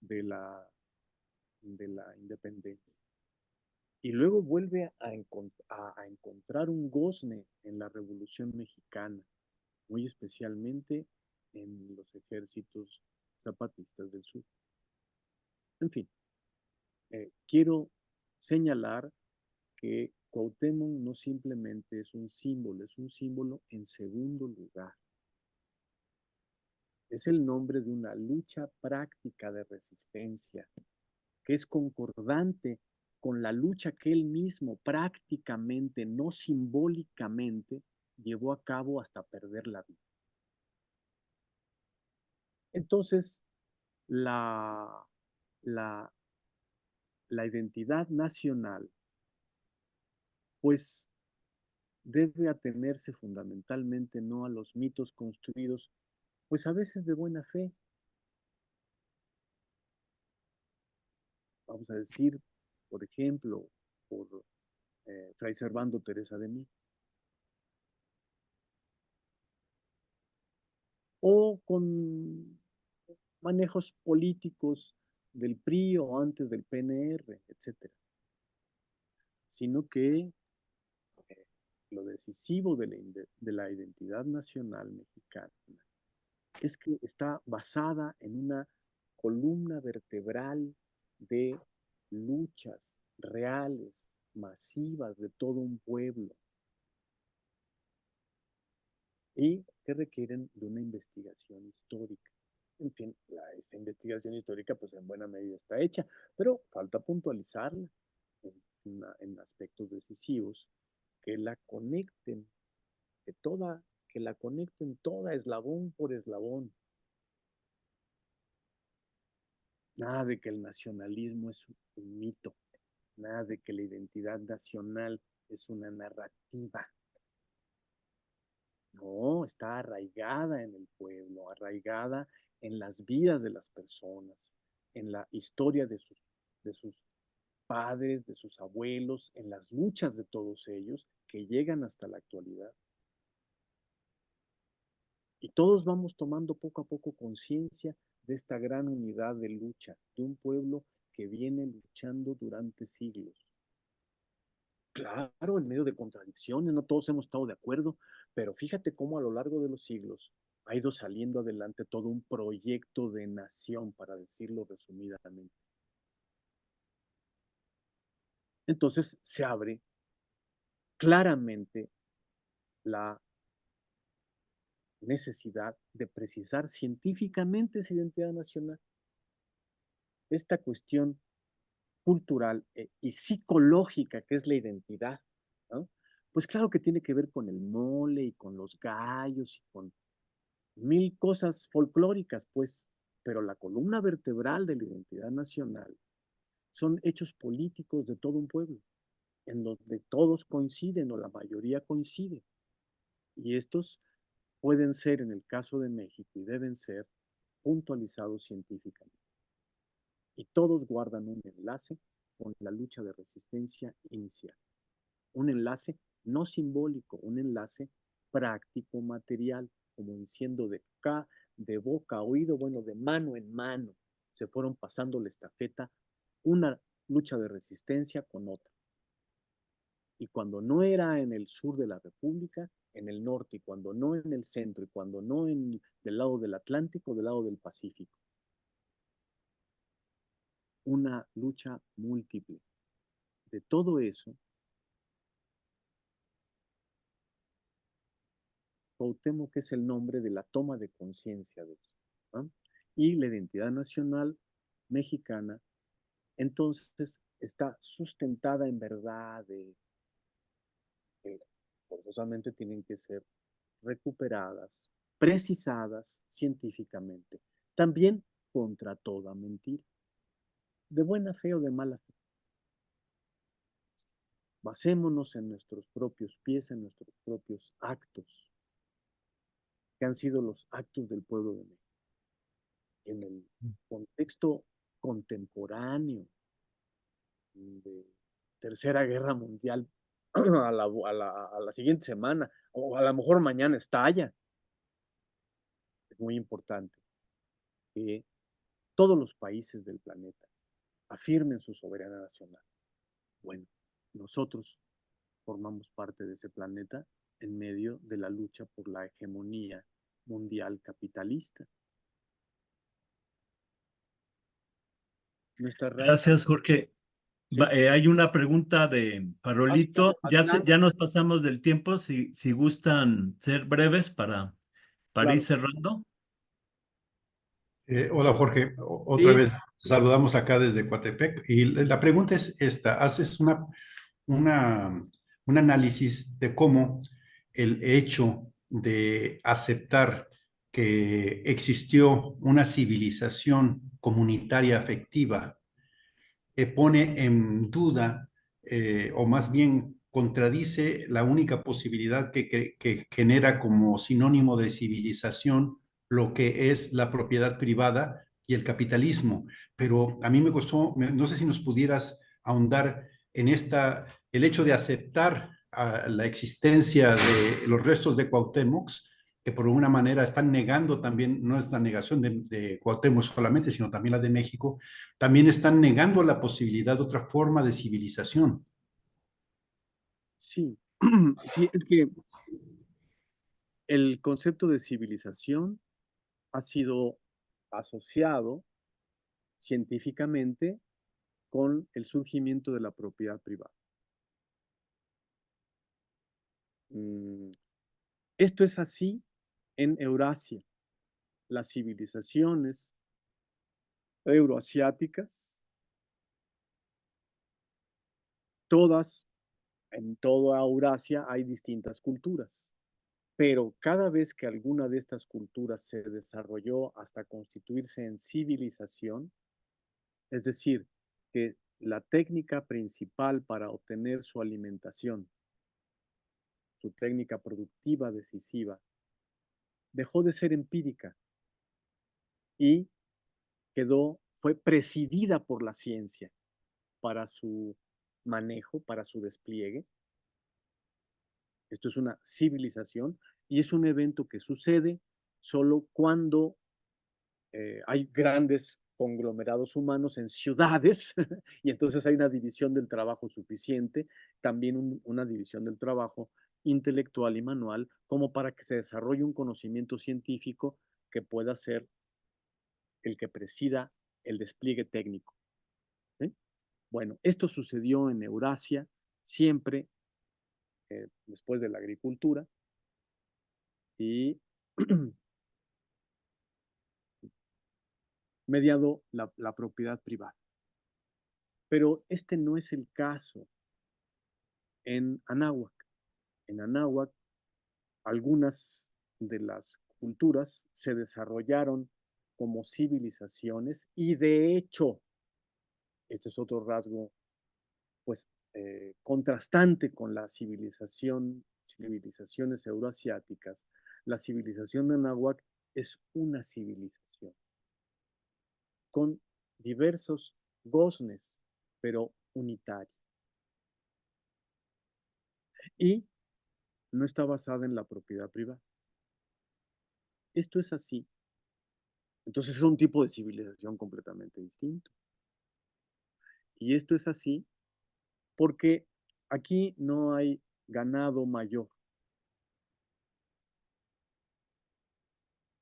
[SPEAKER 1] de la independencia. Y luego vuelve a encontrar un gozne en la Revolución Mexicana, muy especialmente en los ejércitos zapatistas del sur. En fin, quiero señalar que Cuauhtémoc no simplemente es un símbolo en segundo lugar. Es el nombre de una lucha práctica de resistencia que es concordante con la lucha que él mismo prácticamente, no simbólicamente, llevó a cabo hasta perder la vida. Entonces, la, la, la identidad nacional, pues, debe atenerse fundamentalmente no a los mitos construidos Pues a veces de buena fe. Vamos a decir, por ejemplo, por Fray Servando Teresa de Mí. O con manejos políticos del PRI o antes del PNR, etcétera. Sino que lo decisivo de la identidad nacional mexicana es que está basada en una columna vertebral de luchas reales, masivas de todo un pueblo y que requieren de una investigación histórica. En fin, esta investigación histórica pues en buena medida está hecha, pero falta puntualizarla en aspectos decisivos que la conecten, que la conecten toda eslabón por eslabón. Nada de que el nacionalismo es un mito, nada de que la identidad nacional es una narrativa. No, está arraigada en el pueblo, arraigada en las vidas de las personas, en la historia de sus padres, de sus abuelos, en las luchas de todos ellos que llegan hasta la actualidad. Y todos vamos tomando poco a poco conciencia de esta gran unidad de lucha, de un pueblo que viene luchando durante siglos. Claro, en medio de contradicciones, no todos hemos estado de acuerdo, pero fíjate cómo a lo largo de los siglos ha ido saliendo adelante todo un proyecto de nación, para decirlo resumidamente. Entonces se abre claramente la necesidad de precisar científicamente esa identidad nacional. Esta cuestión cultural y psicológica que es la identidad, ¿no? Pues claro que tiene que ver con el mole y con los gallos y con mil cosas folclóricas, pues, pero la columna vertebral de la identidad nacional son hechos políticos de todo un pueblo, en donde todos coinciden o la mayoría coincide. Y estos pueden ser, en el caso de México, y deben ser puntualizados científicamente. Y todos guardan un enlace con la lucha de resistencia inicial. Un enlace no simbólico, un enlace práctico, material, como diciendo de boca a oído, bueno, de mano en mano, se fueron pasando la estafeta, una lucha de resistencia con otra. Y cuando no era en el sur de la República, en el norte, y cuando no en el centro, y cuando no del lado del Atlántico, del lado del Pacífico. Una lucha múltiple. De todo eso, Cuauhtémoc es el nombre de la toma de conciencia de eso, ¿no? Y la identidad nacional mexicana, entonces, está sustentada en verdad que forzosamente tienen que ser recuperadas, precisadas científicamente, también contra toda mentira, de buena fe o de mala fe. Basémonos en nuestros propios pies, en nuestros propios actos, que han sido los actos del pueblo de México. En el contexto contemporáneo de Tercera Guerra Mundial, a la siguiente semana, o a lo mejor mañana estalla. Es muy importante que todos los países del planeta afirmen su soberanía nacional. Bueno, nosotros formamos parte de ese planeta en medio de la lucha por la hegemonía mundial capitalista.
[SPEAKER 3] Gracias, Jorge.
[SPEAKER 1] Sí.
[SPEAKER 3] Hay una pregunta de Farolito. Ya nos pasamos del tiempo. Si gustan ser breves para
[SPEAKER 1] Claro.
[SPEAKER 3] ir cerrando.
[SPEAKER 4] Hola Jorge, otra
[SPEAKER 1] Sí.
[SPEAKER 4] vez saludamos acá desde Coatepec y la pregunta es esta, haces un análisis de cómo el hecho de aceptar que existió una civilización comunitaria afectiva pone en duda o más bien contradice la única posibilidad que genera como sinónimo de civilización lo que es la propiedad privada y el capitalismo. Pero a mí me costó, no sé si nos pudieras ahondar en el hecho de aceptar la existencia de los restos de Cuauhtémoc, que por alguna manera están negando también, no es la negación de Cuauhtémoc solamente, sino también la de México, también están negando la posibilidad de otra forma de civilización.
[SPEAKER 1] Sí, sí, es que el concepto de civilización ha sido asociado científicamente con el surgimiento de la propiedad privada. Esto es así en Eurasia. Las civilizaciones euroasiáticas, todas, en toda Eurasia hay distintas culturas, pero cada vez que alguna de estas culturas se desarrolló hasta constituirse en civilización, es decir, que la técnica principal para obtener su alimentación, su técnica productiva decisiva, dejó de ser empírica y fue presidida por la ciencia para su manejo, para su despliegue. Esto es una civilización y es un evento que sucede solo cuando hay grandes conglomerados humanos en ciudades y entonces hay una división del trabajo suficiente, también una división del trabajo intelectual y manual, como para que se desarrolle un conocimiento científico que pueda ser el que presida el despliegue técnico. ¿Sí? Bueno, esto sucedió en Eurasia siempre después de la agricultura y mediado la propiedad privada. Pero este no es el caso en Anáhuac. En Anáhuac, algunas de las culturas se desarrollaron como civilizaciones y de hecho, este es otro rasgo, pues, contrastante con la civilizaciones euroasiáticas. La civilización de Anáhuac es una civilización con diversos goznes, pero unitaria. Y no está basada en la propiedad privada. Esto es así. Entonces es un tipo de civilización completamente distinto. Y esto es así porque aquí no hay ganado mayor,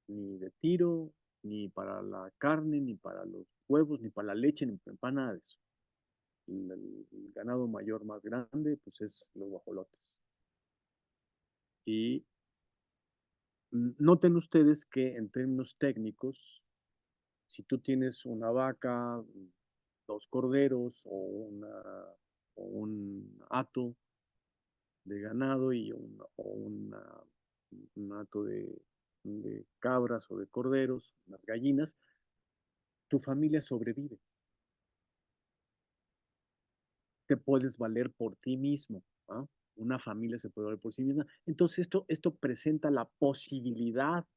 [SPEAKER 1] ni de tiro, ni para la carne, ni para los huevos, ni para la leche, ni para nada de eso. El ganado mayor más grande, pues es los guajolotes. Y noten ustedes que en términos técnicos, si tú tienes una vaca, 2 corderos o un hato de ganado y un hato de cabras o de corderos, unas gallinas, tu familia sobrevive. Te puedes valer por ti mismo, ¿no? Una familia se puede valer por sí misma. Entonces esto presenta la posibilidad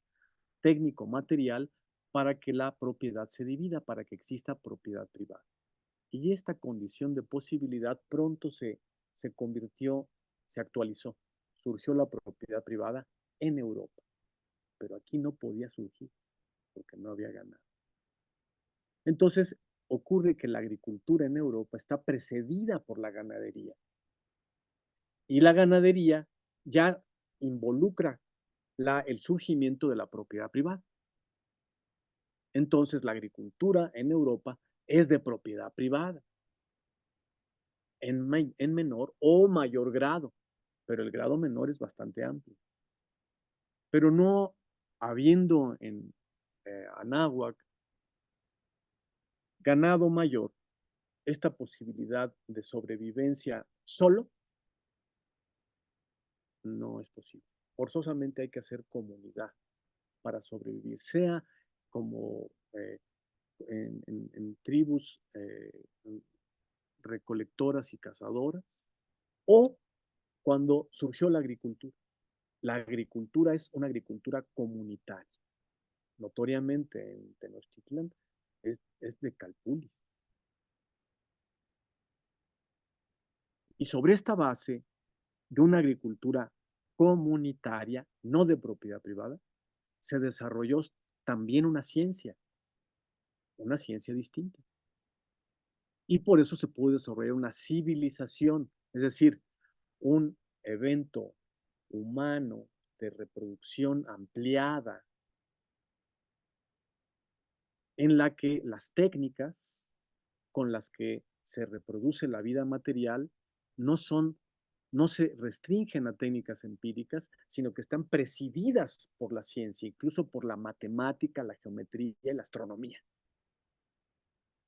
[SPEAKER 1] técnico-material para que la propiedad se divida, para que exista propiedad privada. Y esta condición de posibilidad pronto se convirtió, se actualizó. Surgió la propiedad privada en Europa, pero aquí no podía surgir porque no había ganado. Entonces ocurre que la agricultura en Europa está precedida por la ganadería. Y la ganadería ya involucra el surgimiento de la propiedad privada. Entonces la agricultura en Europa es de propiedad privada, en menor o mayor grado, pero el grado menor es bastante amplio. Pero no habiendo en Anáhuac ganado mayor, esta posibilidad de sobrevivencia solo no es posible. Forzosamente hay que hacer comunidad para sobrevivir, sea como en tribus recolectoras y cazadoras, o cuando surgió la agricultura. La agricultura es una agricultura comunitaria. notoriamente en Tenochtitlan, es de Calpulis. Y sobre esta base de una agricultura comunitaria, no de propiedad privada, se desarrolló también una ciencia distinta. Y por eso se pudo desarrollar una civilización, es decir, un evento humano de reproducción ampliada en la que las técnicas con las que se reproduce la vida material no se restringen a técnicas empíricas, sino que están presididas por la ciencia, incluso por la matemática, la geometría y la astronomía.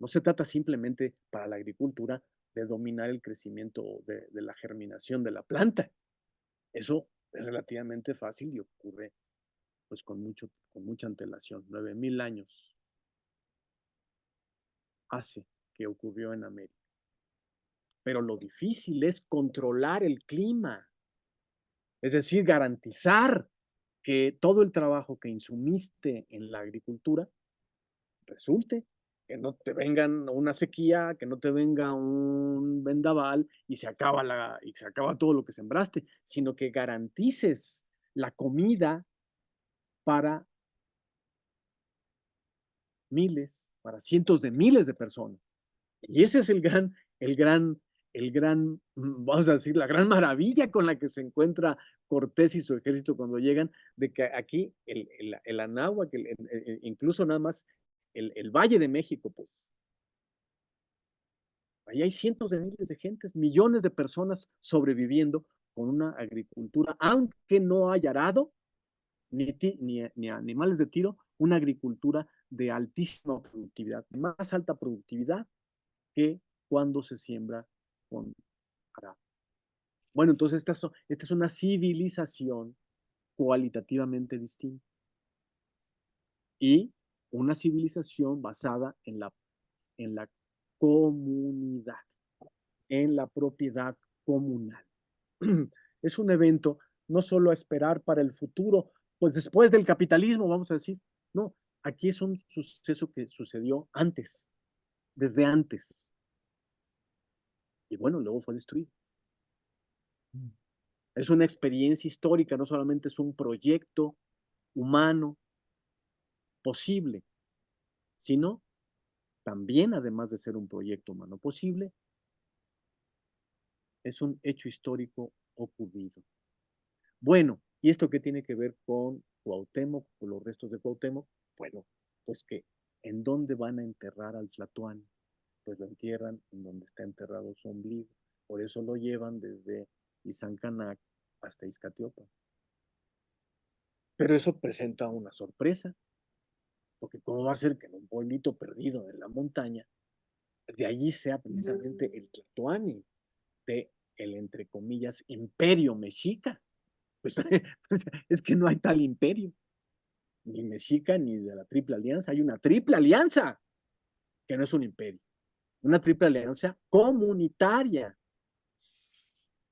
[SPEAKER 1] No se trata simplemente para la agricultura de dominar el crecimiento de la germinación de la planta. Eso es relativamente fácil y ocurre pues con mucha antelación. 9,000 años hace que ocurrió en América. Pero lo difícil es controlar el clima, es decir, garantizar que todo el trabajo que insumiste en la agricultura resulte, que no te vengan una sequía, que no te venga un vendaval y se acaba todo lo que sembraste, sino que garantices la comida para miles, para cientos de miles de personas. Y ese es vamos a decir, la gran maravilla con la que se encuentra Cortés y su ejército cuando llegan, de que aquí el Anáhuac, incluso nada más el Valle de México, pues, ahí hay cientos de miles de gentes, millones de personas sobreviviendo con una agricultura, aunque no haya arado, ni animales de tiro, una agricultura de altísima productividad, más alta productividad que cuando se siembra con arado. Bueno, entonces esta es una civilización cualitativamente distinta y una civilización basada en la comunidad, en la propiedad comunal. Es un evento no solo a esperar para el futuro, pues después del capitalismo, vamos a decir, no, aquí es un suceso que sucedió antes, desde antes. Y bueno, luego fue destruido. Es una experiencia histórica, no solamente es un proyecto humano posible, sino también, además de ser un proyecto humano posible, es un hecho histórico ocurrido. Bueno, ¿y esto qué tiene que ver con Cuauhtémoc, con los restos de Cuauhtémoc? Bueno, pues que ¿en dónde van a enterrar al Tlatoani? Pues lo entierran en donde está enterrado su ombligo. Por eso lo llevan desde Izancanac hasta Izcatiopan. Pero eso presenta una sorpresa, porque ¿cómo va a ser que en un pueblito perdido en la montaña, de allí sea precisamente el Tlatoani de el, entre comillas, imperio mexica? Pues es que no hay tal imperio, ni mexica ni de la Triple Alianza. Hay una Triple Alianza, que no es un imperio, una Triple Alianza comunitaria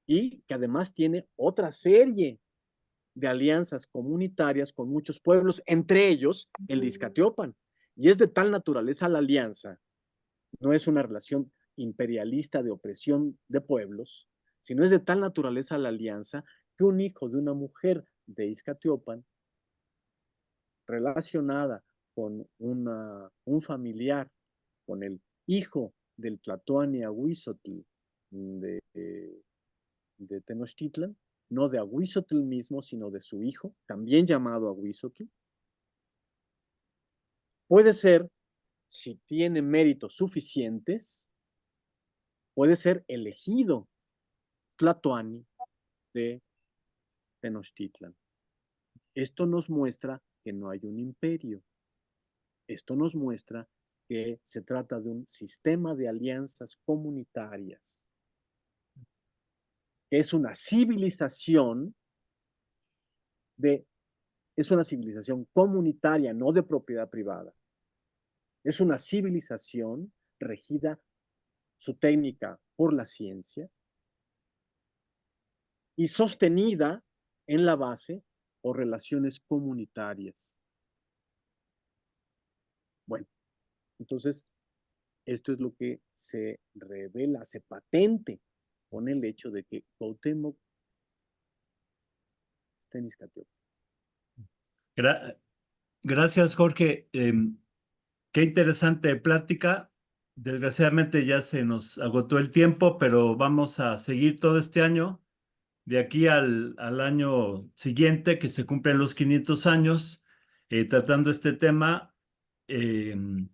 [SPEAKER 1] y que además tiene otra serie de alianzas comunitarias con muchos pueblos, entre ellos el de Izcatiopan. Y es de tal naturaleza la alianza, no es una relación imperialista de opresión de pueblos, sino es de tal naturaleza la alianza que un hijo de una mujer de Izcatiopan, relacionada con un familiar, con el hijo del Tlatoani Ahuizotl de Tenochtitlan, no de Ahuizotl mismo, sino de su hijo, también llamado Ahuizotl, puede ser, si tiene méritos suficientes, puede ser elegido Tlatoani de Tenochtitlan. Esto nos muestra que no hay un imperio. Esto nos muestra que se trata de un sistema de alianzas comunitarias, que es una civilización es una civilización comunitaria, no de propiedad privada. Es una civilización regida su técnica por la ciencia y sostenida en la base por relaciones comunitarias. Bueno, entonces, esto es lo que se revela, se patente con el hecho de que Cuauhtémoc está en Iztacalco.
[SPEAKER 3] Gracias, Jorge. Qué interesante plática. Desgraciadamente ya se nos agotó el tiempo, pero vamos a seguir todo este año. De aquí al año siguiente, que se cumplen los 500 años, tratando este tema en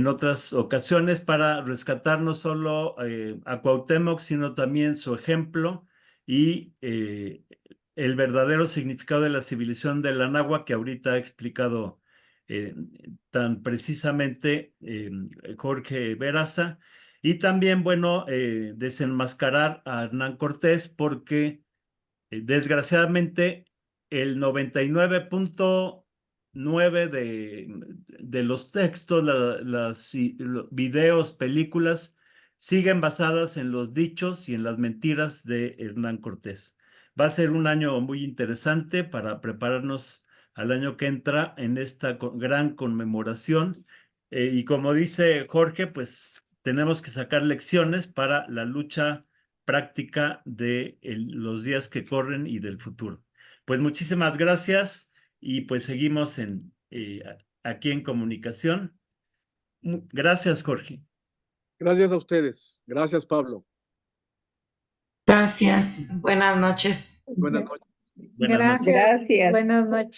[SPEAKER 3] otras ocasiones para rescatar no solo a Cuauhtémoc, sino también su ejemplo y el verdadero significado de la civilización del Anáhuac que ahorita ha explicado tan precisamente Jorge Veraza. Y también, bueno, desenmascarar a Hernán Cortés porque desgraciadamente el 99.9 de los textos, los videos, películas, siguen basadas en los dichos y en las mentiras de Hernán Cortés. Va a ser un año muy interesante para prepararnos al año que entra en esta gran conmemoración. Y como dice Jorge, pues tenemos que sacar lecciones para la lucha práctica de los días que corren y del futuro. Pues muchísimas gracias y pues seguimos aquí en comunicación. Gracias, Jorge.
[SPEAKER 1] Gracias a ustedes. Gracias, Pablo.
[SPEAKER 2] Gracias. Buenas noches.
[SPEAKER 1] Buenas noches.
[SPEAKER 3] Buenas noches.
[SPEAKER 8] Gracias.
[SPEAKER 9] Buenas noches.